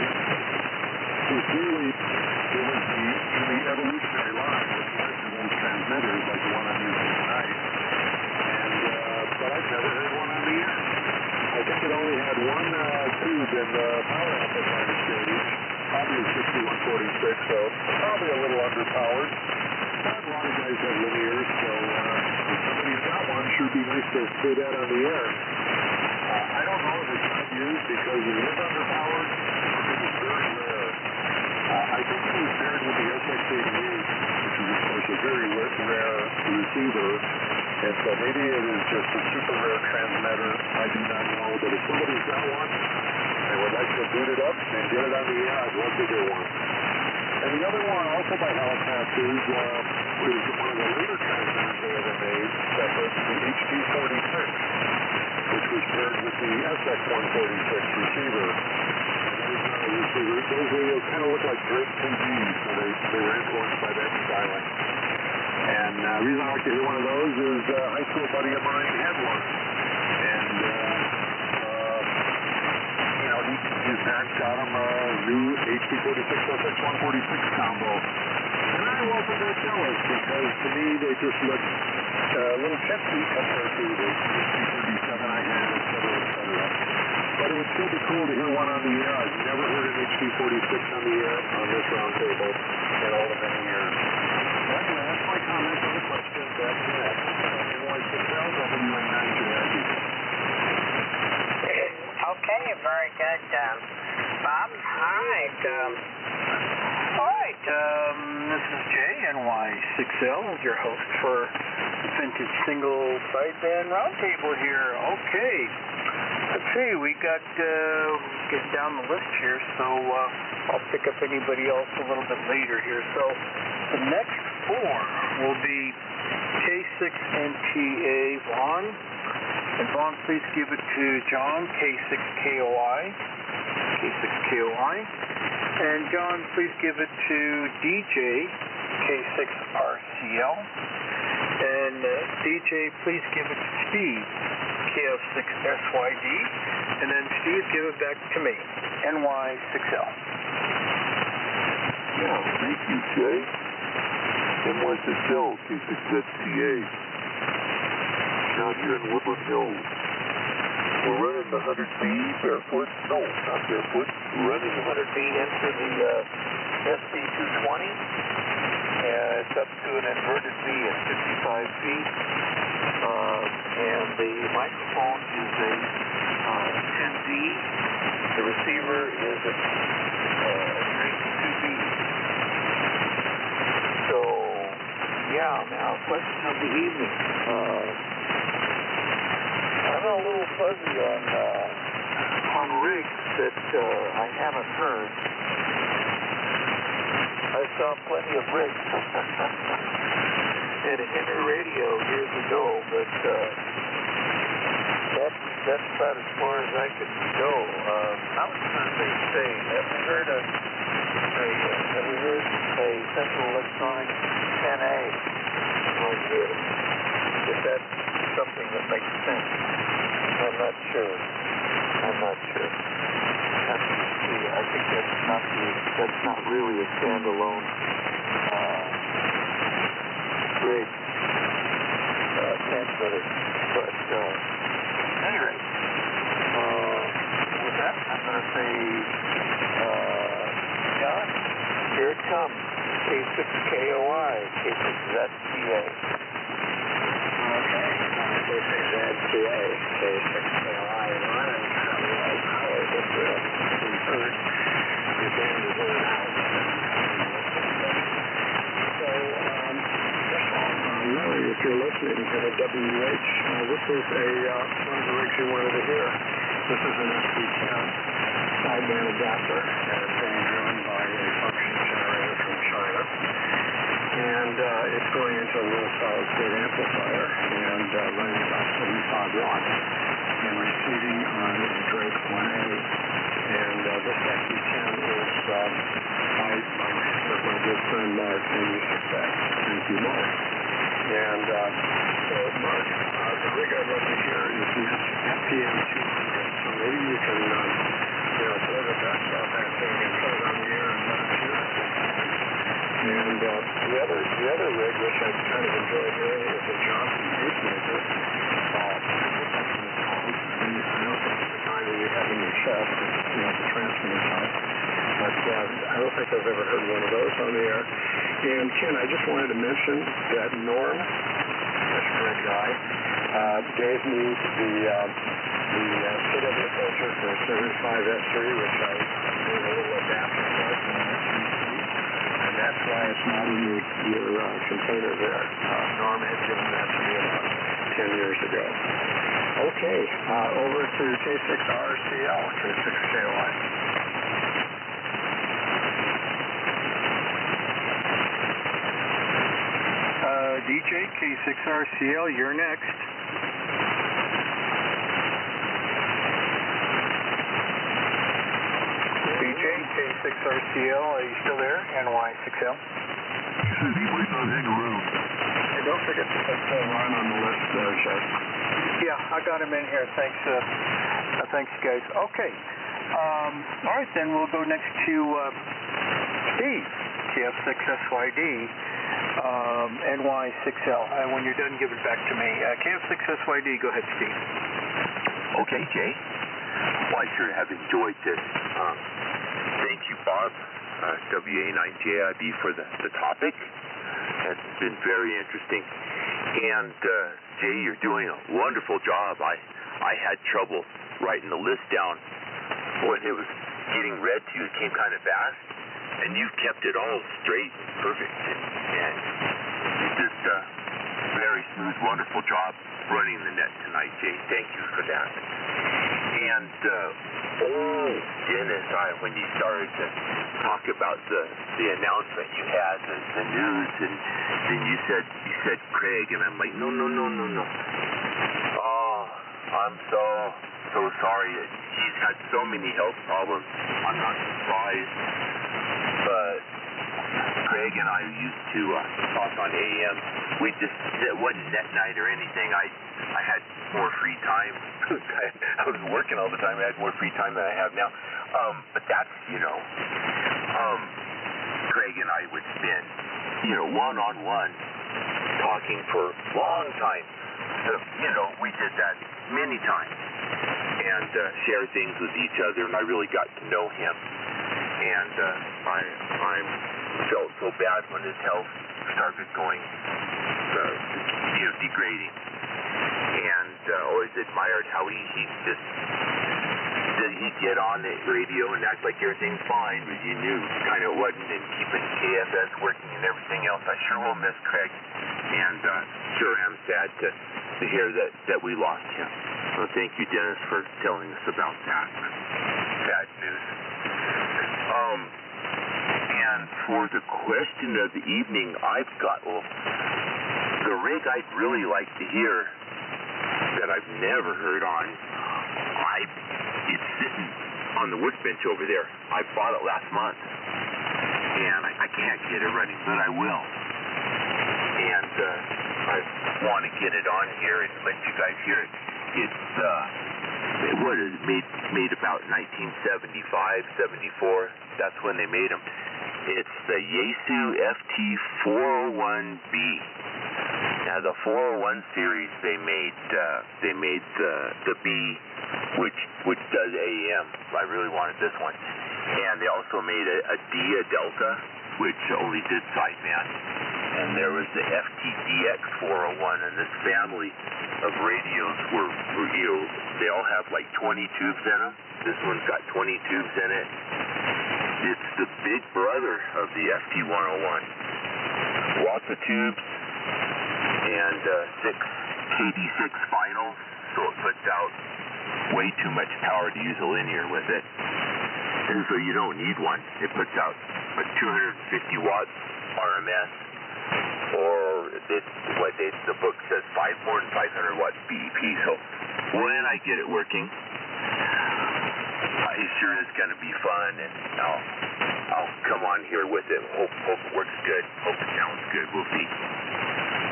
So clearly, there was in the evolutionary line, which led to those transmitters, like the one I'm using tonight. And, but I've never heard one on the air. I think it only had one tube in the power amplifier stage, probably a 6146, so probably a little underpowered. But a lot of guys have linears, so if somebody's got one, sure be nice to hear that on the air. I don't know if it's not used because it is underpowered, because it's very rare. I think it was paired with the SX88, which is, of course, a very rare receiver. And so maybe it is just a super rare transmitter. I do not know, but if somebody's got one, they would like to boot it up and get it on the air, I'd love to hear one. And the other one, also by Helicopters, is one of the later transmitters they ever made, separate, the HD-46, which was paired with the SX-146 receiver. Those kind of look like Drake TVs, so they were influenced by that styling. And the reason I like to hear one of those is a high school buddy of mine had one. And, his parents got him a new HD-46 SX-146 combo. And I wasn't that jealous because to me they just looked a little chintzy compared to the HD-37 I had, et cetera, et cetera. But it would still be cool to hear one on the air. I've never heard an HD-46 on the air on this roundtable in all the many years. Anyway, that's my comments on the question. Back to that. Everyone can tell WA9JIB. Okay, very good, Bob. All right. This is Jay, NY6L, your host for Vintage Single Sideband Roundtable here. Okay. Let's see, we got getting down the list here, so I'll pick up anybody else a little bit later here. So the next four will be K6NTA Vaughn. And Vaughn, please give it to John, K6KOI. K6KOI. And John, please give it to DJ, K6RCL. And DJ, please give it to Steve, KF6SYD. And then Steve, give it back to me, NY6L. Yeah, thank you, Jay. NY6L, K6ZTA. Out here in Woodland Hills. We're running the 100B barefoot. No, not barefoot. We're running the 100B into the SB220. It's up to an inverted B at 55 feet. And the microphone is a 10D. The receiver is a 92B. So, yeah, now, question of the evening. I'm a little fuzzy on rigs that I haven't heard. I saw plenty of rigs in a radio years ago, but that's about as far as I could go. I was going to say, have we heard a Central Electronic 10A on here? If that's something that makes sense, I'm not sure. I think that's not really a standalone rig transmitter. But anyway, with that, I'm going to say, John, here it comes. K6KOI, K6ZCA. Okay, K6ZCA, K6KOI, the band is in and out. So, really, if you're listening to the WH, this is one of the rigs you wanted to hear. This is an SB10 sideband adapter, and it's being driven by a function generator from China. And it's going into a little solid-state amplifier and running about 75 watts and receiving on a Drake 1A. And this SB10 is by my good friend Mark, and you success. Thank you, Mark. And so, Mark, the rig I'd love to hear is the FPM 200. So maybe you can, throw the best off that thing and put it on the air and let us hear it. And the other rig, which I kind of enjoy hearing, is a Johnson pacemaker. I don't think it's the kind that you have in your chest, the transmitter type. But I don't think I've ever heard one of those on the air. And Ken, I just wanted to mention that Norm, this great guy, gave me the CW filter for a 75S3, which I did a little adapter for it from an SVC. And that's why it's not in your container there. Norm had given that to me about 10 years ago. Okay, over to K6RCL, K6KOI. DJ, K6RCL, you're next. DJ, K6RCL, are you still there? NY6L. He said he might not hang around. Hey, don't forget to put Ron on the list, Jeff. Yeah, I got him in here. Thanks, guys. Okay. All right, then we'll go next to Steve, KF6SYD. NY6L. And when you're done, give it back to me. KF6SYD, go ahead, Steve. Okay, Jay. Well, I sure have enjoyed this. Thank you, Bob, WA9JIB, for the topic. It's been very interesting. And, Jay, you're doing a wonderful job. I had trouble writing the list down. When it was getting read to you, it came kind of fast. And you've kept it all straight and perfect. And you did a very smooth, wonderful job running the net tonight, Jay. Thank you for that. And, Dennis, when you started to talk about the announcement you had, the news, and then you said Craig, and I'm like, no. Oh, I'm so sorry. He's had so many health problems. I'm not surprised. But Craig and I used to talk on AM. It wasn't net night or anything. I had more free time. I was working all the time. I had more free time than I have now. But that's, Craig and I would spend, one-on-one talking for a long time. So, we did that many times and share things with each other, and I really got to know him. And I felt so bad when his health started going, degrading. And always admired how he'd get on the radio and act like everything's fine, but you knew kind of wasn't, and keeping KFS working and everything else. I sure will miss Craig, and sure am sad to hear that we lost him. So thank you, Dennis, for telling us about that. Bad news. And And for the question of the evening, I've got, well, the rig I'd really like to hear that I've never heard on, it's sitting on the workbench over there. I bought it last month, and I can't get it running, but I will. And I want to get it on here and let you guys hear it. It's what is it, made about 1975, 74. That's when they made them. It's the Yaesu FT401B. Now the 401 series they made the B, which does AEM. I really wanted this one. And they also made a D, a Delta, which only did sideband. And there was the FTDX401, and this family of radios were, they all have like 20 tubes in them. This one's got 20 tubes in it. It's the big brother of the FT101. Lots of tubes and 6 KD6 finals, so it puts out way too much power to use a linear with it. And so you don't need one. It puts out like 250 watts RMS. Or the book says more than 500 watts BEP. So when I get it working, it sure is going to be fun, and I'll come on here with it. Hope it works good. Hope it sounds good. We'll see.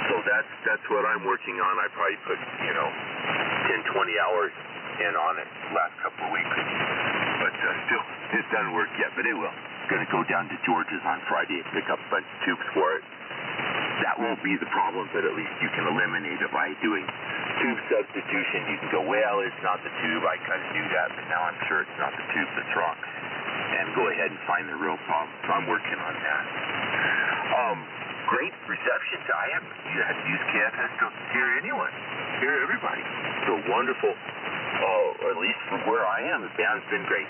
So that's what I'm working on. I probably put 10, 20 hours in on it last couple of weeks, but still, it doesn't work yet. But it will. Going to go down to George's on Friday and pick up a bunch of tubes for it. That won't be the problem, but at least you can eliminate it by doing tube substitution. You can go, well, it's not the tube. I kind of knew that, but now I'm sure it's not the tube that's wrong. And go ahead and find the real problem. So I'm working on that. Great reception. You had to use KFS to hear anyone, hear everybody. So wonderful. At least from where I am, the band's been great.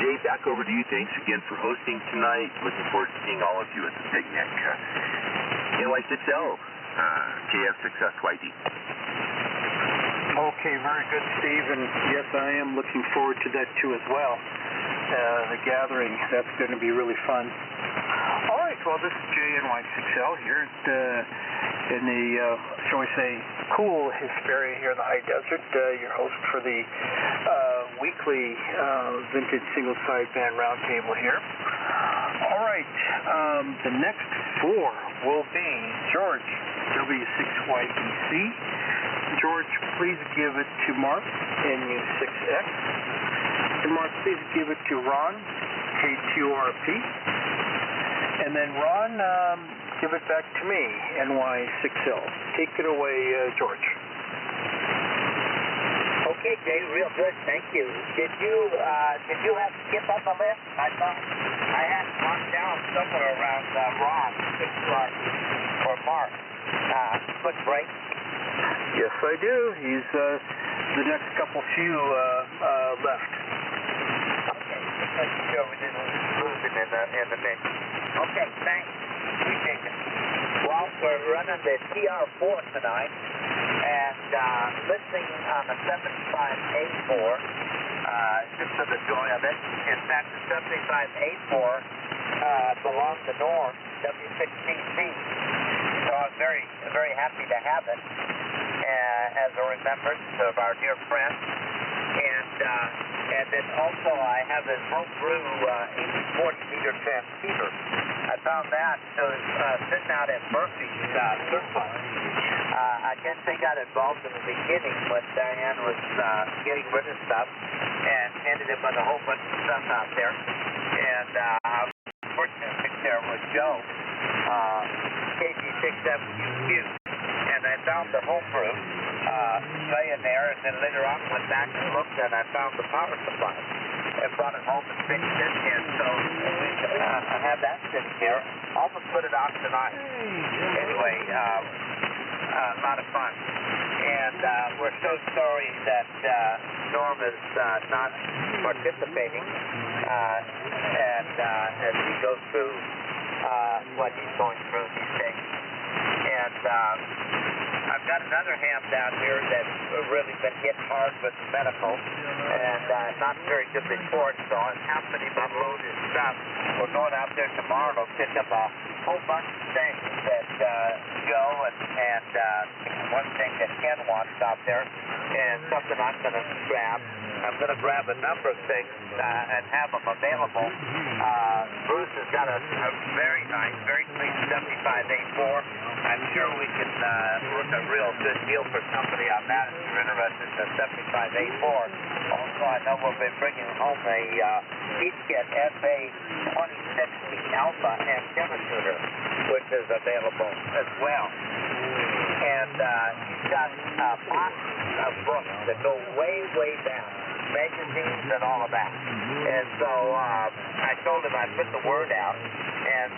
Jay, back over to you. Thanks again for hosting tonight. Looking forward to seeing all of you at the picnic. NY6L, KF6SYD. Okay, very good, Steve. And yes, I am looking forward to that too as well. The gathering, that's going to be really fun. All right, well, this is Jay, NY6L here in the, shall we say, cool Hesperia here in the high desert. Your host for the weekly vintage single sideband roundtable here. All right, the next 4 will be George, W6YEC. George, please give it to Mark, NU6X. And Mark, please give it to Ron, K2RP. And then Ron, give it back to me, NY6L. Take it away, George. Okay, Jay, real good, thank you. Did you have Skip on the list? I thought I had marked down somewhere around Ron, or Mark. Quick break. Yes, I do. He's the next couple few left. Okay, just making sure we didn't lose him in the mix. Okay, thanks. Appreciate it. Well, we're running the TR4 tonight, and listening on the 75A4, just for the joy of it. In fact, the 75A4 belongs to Norm, W6CC. So I'm very, very happy to have it as a remembrance of our dear friend. And then also I have this homebrew 40-meter transceiver. I found that sitting out at Murphy's surplus. I guess they got involved in the beginning when Diane was getting rid of stuff and ended up with a whole bunch of stuff out there. And I was fortunate to share with Joe, KG67QQ. And I found the homebrew laying there, and then later on went back and looked, and I found the power supply and brought it home and fixed it. And so I have that sitting here. Almost put it out tonight. Anyway, a lot of fun. And we're so sorry that Norm is not participating and as he goes through what he's going through these days. And I've got another ham down here that's really been hit hard with medical, and not very good report, so I'm happy to unload his stuff. We're going out there tomorrow to pick up a whole bunch of things that Joe and one thing that Ken wants out there, and something I'm going to grab. I'm going to grab a number of things and have them available. Bruce has got a very nice, very clean 7584. I'm sure we can work a real good deal for somebody on that if you're interested in the 7584. Also, I know we'll be bringing home a heat kit SA 2060 Alpha antenna tuner, which is available as well. And he's got boxes of books that go way, way back. Magazines and all of that. And so I told him I'd put the word out, and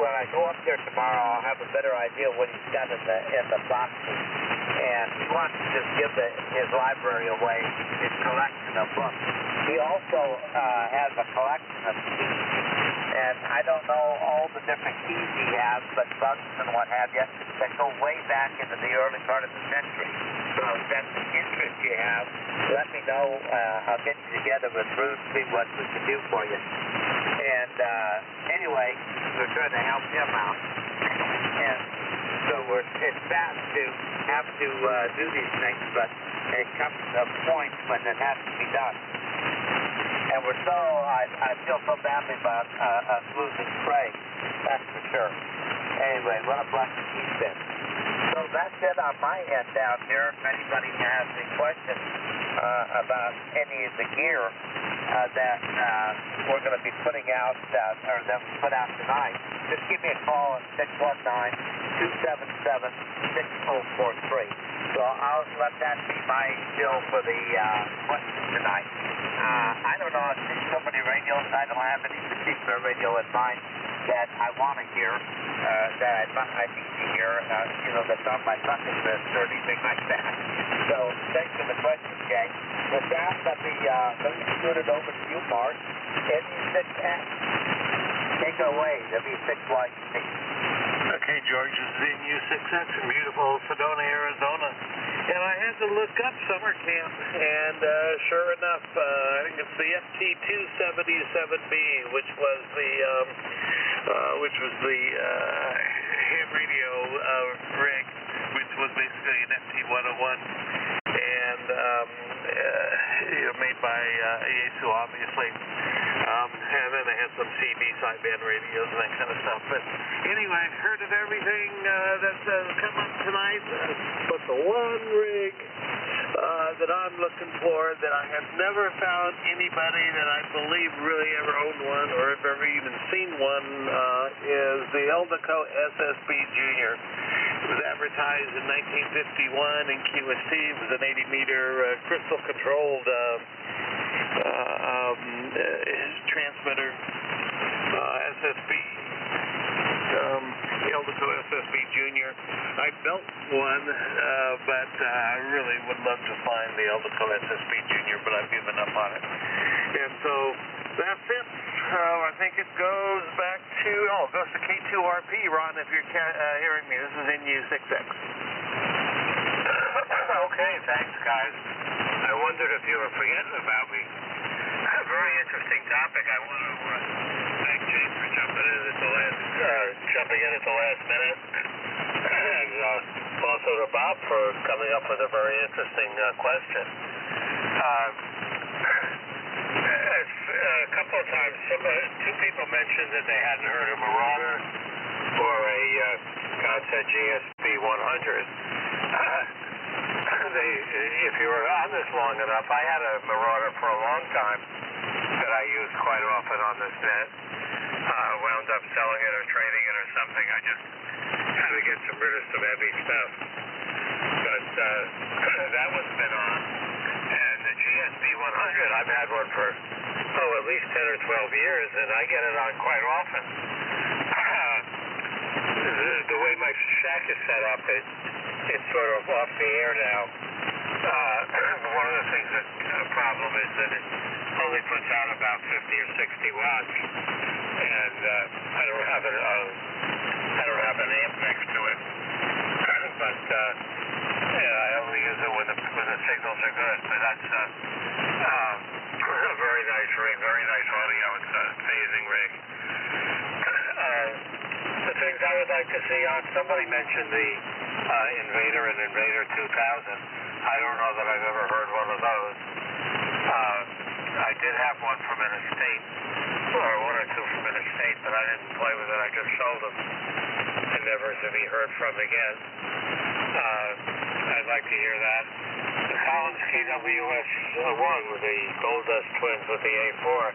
when I go up there tomorrow, I'll have a better idea what he's got in the boxes. And he wants to just give his library away, his collection of books. He also has a collection of keys, and I don't know all the different keys he has, but bugs and what have you, that go way back into the early part of the century. So if that's an interest you have, let me know. I'll get you together with Bruce, see what we can do for you. And anyway, we're trying to help him out. And so it's fast to have to do these things, but it comes to a point when it has to be done. And I feel so badly about us losing Craig, that's for sure. Anyway, what a blessing he's been. So that's it on my end down here. If anybody has any questions about any of the gear that we're going to be putting out, or that we put out tonight, just give me a call at 619-277-6043. So I'll let that be my bill for the questions tonight. I don't know, there's so many radios, I don't have any particular radio in mind that I want to hear, that I need to hear, that's on my bucket list or anything like that. So thanks for the question, Jay. With that, let me turn it over to you, Mark. NU6X, take it away, W6YC. Okay, George, this is NU6X in beautiful Sedona, Arizona. And I had to look up summer camp, and sure enough, I think it's the FT277B, which was the ham radio rig, which was basically an FT101, and made by Yaesu, obviously. And then I had some CB sideband radios and that kind of stuff. But anyway, I heard of everything that's come up tonight. But the one rig that I'm looking for, that I have never found anybody that I believe really ever owned one or have ever even seen one, is the Eldeco SSB Junior. It was advertised in 1951 in QST. It was an 80-meter crystal-controlled transmitter, SSB, Eldeco SSB Junior. I built one, but I really would love to find the Eldeco SSB Junior, but I've given up on it. And so that's it. I think it goes back to, it goes to K2RP, Ron, if you're hearing me. This is NU6X. Okay, thanks, guys. I wondered if you were forgetting about me. A very interesting topic. I want to thank Jay for jumping in at the last minute, and also to Bob for coming up with a very interesting question. A couple of times, two people mentioned that they hadn't heard of Marauder or a Godset GSP 100. If you were on this long enough, I had a Marauder for a long time that I used quite often on this net. Wound up selling it or trading it or something. I just had to get rid of some heavy stuff. But that one's been on. And the GSP 100, I've had one for, at least 10 or 12 years, and I get it on quite often. The way my shack is set up, it's sort of off the air now. One of the things the problem is that it only puts out about 50 or 60 watts, and I don't have an amp next to it. But I only use it when the signals are good, but that's a very nice rig, very nice audio. It's a phasing rig. The things I would like to see on, somebody mentioned the Invader and Invader 2000. I don't know that I've ever heard one of those. I did have one from an estate, or one or two from an estate, but I didn't play with it. I just sold them and never to be heard from again. I'd like to hear that. The Collins KWS-1 with the Gold Dust twins with the A4.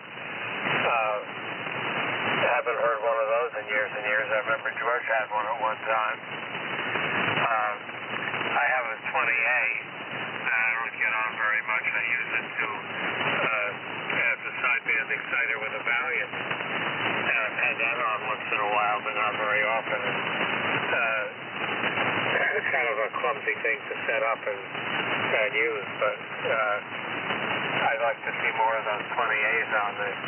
I haven't heard one of those in years and years. I remember George had one at one time. I have a 20A. I don't get on very much. I use it to as a sideband exciter with a Valiant. And I've had that on once in a while, but not very often. It's kind of a clumsy thing to set up and use, but I'd like to see more of those 20As on there.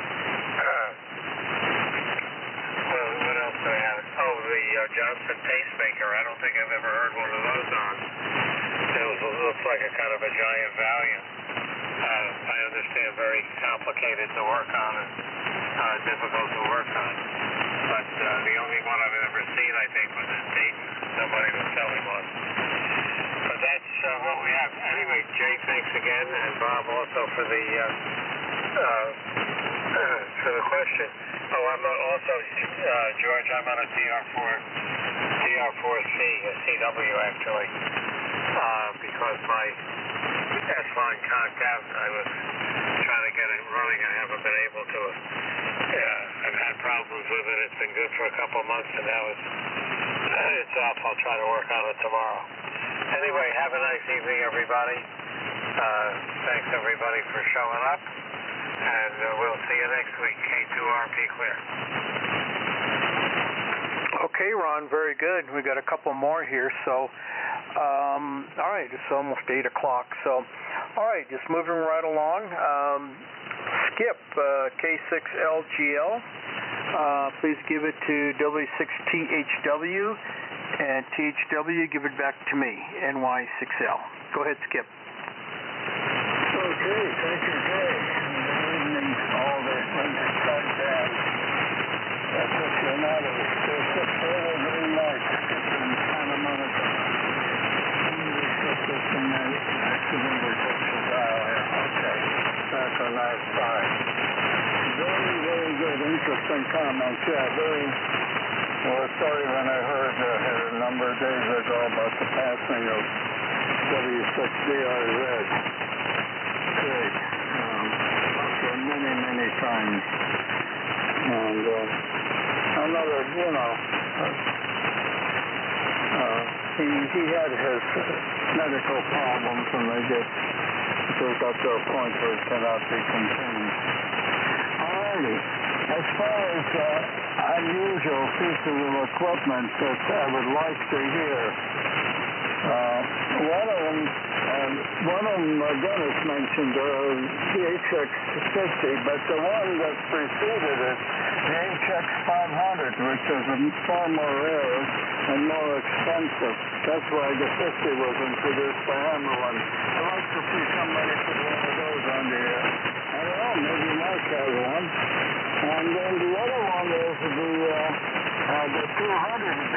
What else do I have? Oh, the Johnson pacemaker. I don't think I've ever heard one of those on. It looks like a kind of a giant Valiant. I understand very complicated to work on and difficult to work on. But the only one I've ever seen, I think, was in Dayton. Somebody was selling one. But that's what we have. Anyway, Jay, thanks again, and Bob also for the question. Oh, I'm also, George, I'm on a DR4C, a CW actually, because my S-line conked out. I was trying to get it running. I haven't been able to. I've had problems with it. It's been good for a couple of months, and now it's off. I'll try to work on it tomorrow. Anyway, have a nice evening, everybody. Thanks, everybody, for showing up. And we'll see you next week. K2RP clear. Okay, Ron, very good. We got a couple more here, so all right, it's almost 8 o'clock. So, all right, just moving right along. Skip, K6LGL. Please give it to W6THW, and THW, give it back to me, NY6L. Go ahead, Skip. Okay, thank you, Jay. All the aficionados. There's just very, very nice in Santa Monica. Accidentally pushed the dial here. Okay, that's a nice sign. Very, very good, interesting comments. Yeah, very. Well, sorry when I heard a number of days ago about the passing of W6DRZ. Great. For many, many times. And another, he had his medical problems, and they got to a point where it cannot be contained. Alrighty. As far as unusual pieces of equipment that I would like to hear, one of them Dennis mentioned, the HX50, but the one that preceded it, the HX500, which is far more rare and more expensive. That's why the 50 was introduced by Hammerlin. I'd like to see somebody put one of those on the air. I don't know, maybe Mike has one. And then the other one is the 200B.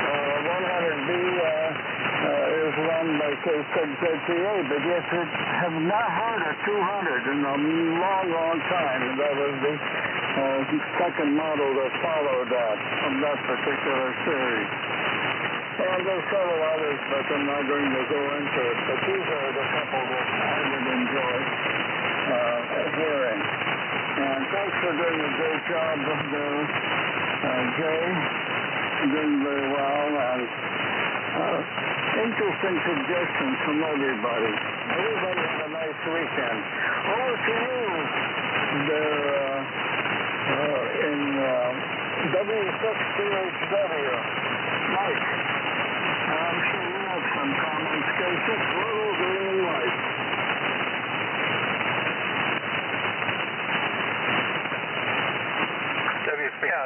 100B is run by K6ZTA, but yes, I have not heard of 200 in a long, long time. That was the second model that followed that from that particular series. And there's several others, but I'm not going to go into it. But these are the couple that I would enjoy hearing. And thanks for doing a great job, Jay. Doing very well, and interesting suggestions from everybody. Everybody had a nice weekend. Over to you there in W6THW. Mike, I'm sure you have some comments. K6, little green light.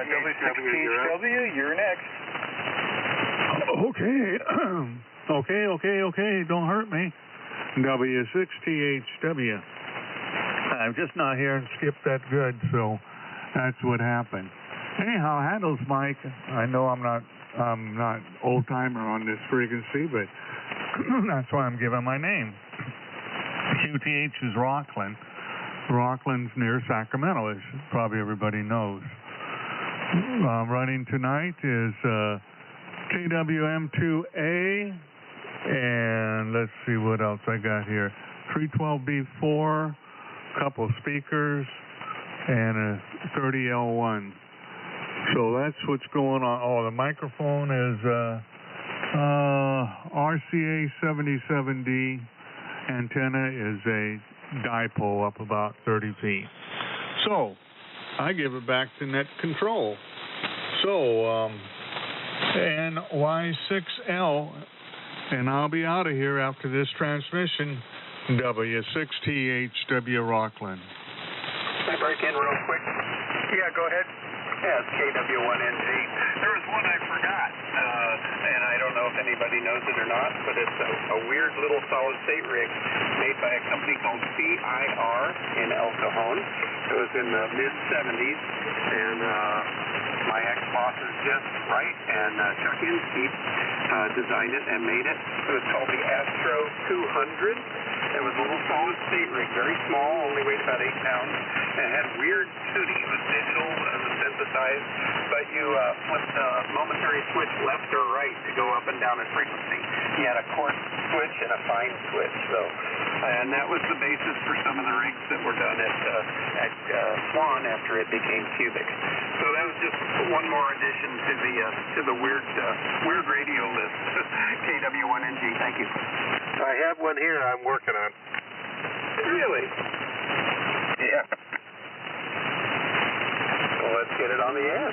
W6THW, you're next. Okay. Okay, don't hurt me. W6THW. I'm just not hearing Skip that good, so that's what happened. Anyhow, handles Mike. I know I'm not old timer on this frequency, but that's why I'm giving my name. QTH is Rockland. Rockland's near Sacramento, as probably everybody knows. Running tonight is KWM2A, and let's see what else I got here. 312B4, couple speakers, and a 30L1. So that's what's going on. Oh, the microphone is RCA 77D. Antenna is a dipole up about 30 feet. So I give it back to net control. So NY6L, and I'll be out of here after this transmission. W6THW Rockland. Can I break in real quick? Yeah, go ahead. Yeah, it's KW1NG. There was one I forgot, and I don't know if anybody knows it or not, but it's a weird little solid-state rig made by a company called CIR in El Cajon. It was in the mid-70s, and my ex-bosses Jeff Wright and Chuck Inskeep designed it and made it. It was called the Astro 200. It was a little solid-state rig, very small, only weighed about 8 pounds, and it had weird tuning. It was digital, it was synthesized, but you flipped the momentary switch left or right to go up and down in frequency. You had a coarse switch and a fine switch, and that was the basis for some of the rigs that were done at Swan after it became cubic. So that was just one more addition to the weird radio list. KW1NG, thank you. I have one here I'm working on. Really? Yeah. Well, let's get it on the air.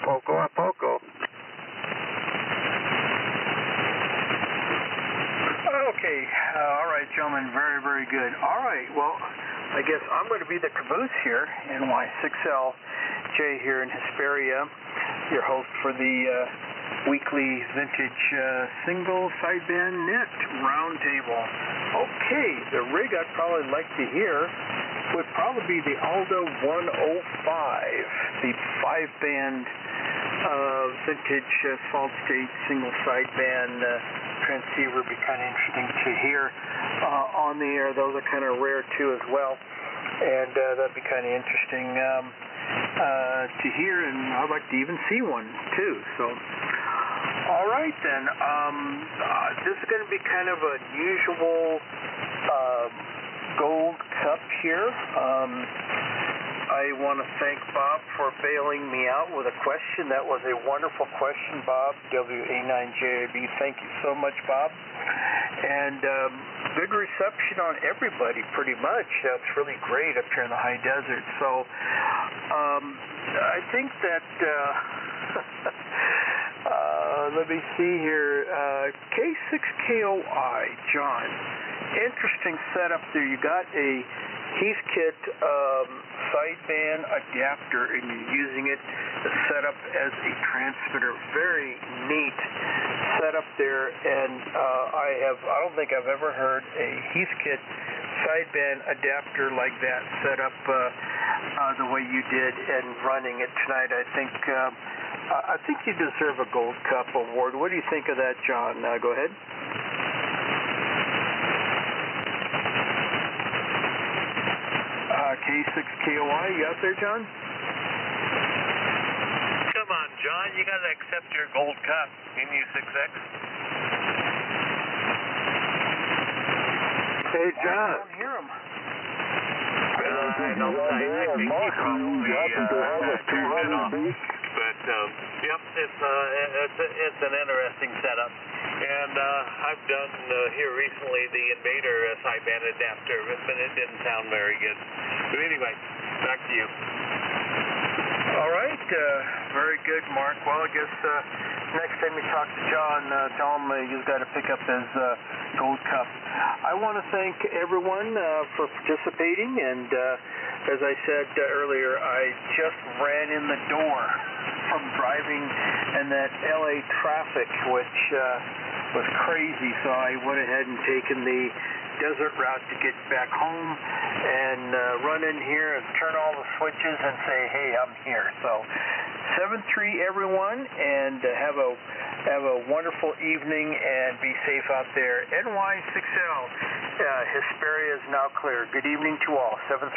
Poco a poco. Okay, all right, gentlemen, very, very good. All right, well, I guess I'm going to be the caboose here, NY6L, Jay here in Hesperia, your host for the weekly vintage single sideband net roundtable. Okay, the rig I'd probably like to hear would probably be the Alda 105, the 5-band vintage solid-state single sideband transceiver. Would be kind of interesting to hear on the air. Those are kind of rare too as well, and that'd be kind of interesting to hear, and I'd like to even see one too. So all right then, this is going to be kind of an unusual gold cup here. I want to thank Bob for bailing me out with a question. That was a wonderful question, Bob, WA9JIB. Thank you so much, Bob. And good reception on everybody, pretty much. That's really great up here in the high desert. So I think that, let me see here, K6KOI, John, interesting setup there. You got a Heathkit sideband adapter, and you're using it set up as a transmitter. Very neat setup there, and I don't think I've ever heard a Heathkit sideband adapter like that set up the way you did and running it tonight. I think you deserve a Gold Cup award. What do you think of that, John? Go ahead. K6KOI, you out there, John? Come on, John, you got to accept your Gold Cup. MU6X. Hey, John. I don't hear him. I think he probably turned it off. But, yep, it's an interesting setup. And I've done here recently the Invader sideband adapter, but it didn't sound very good. But anyway, back to you. All All right. Very good, Mark. Well, I guess next time you talk to John, tell him he's got to pick up his gold cup. I want to thank everyone for participating, and as I said earlier, I just ran in the door from driving in that LA traffic, which was crazy, so I went ahead and taken the desert route to get back home and run in here and turn all the switches and say, hey, I'm here. So 7-3 everyone, and have a wonderful evening and be safe out there. NY6L, Hesperia is now clear. Good evening to all. 7-3.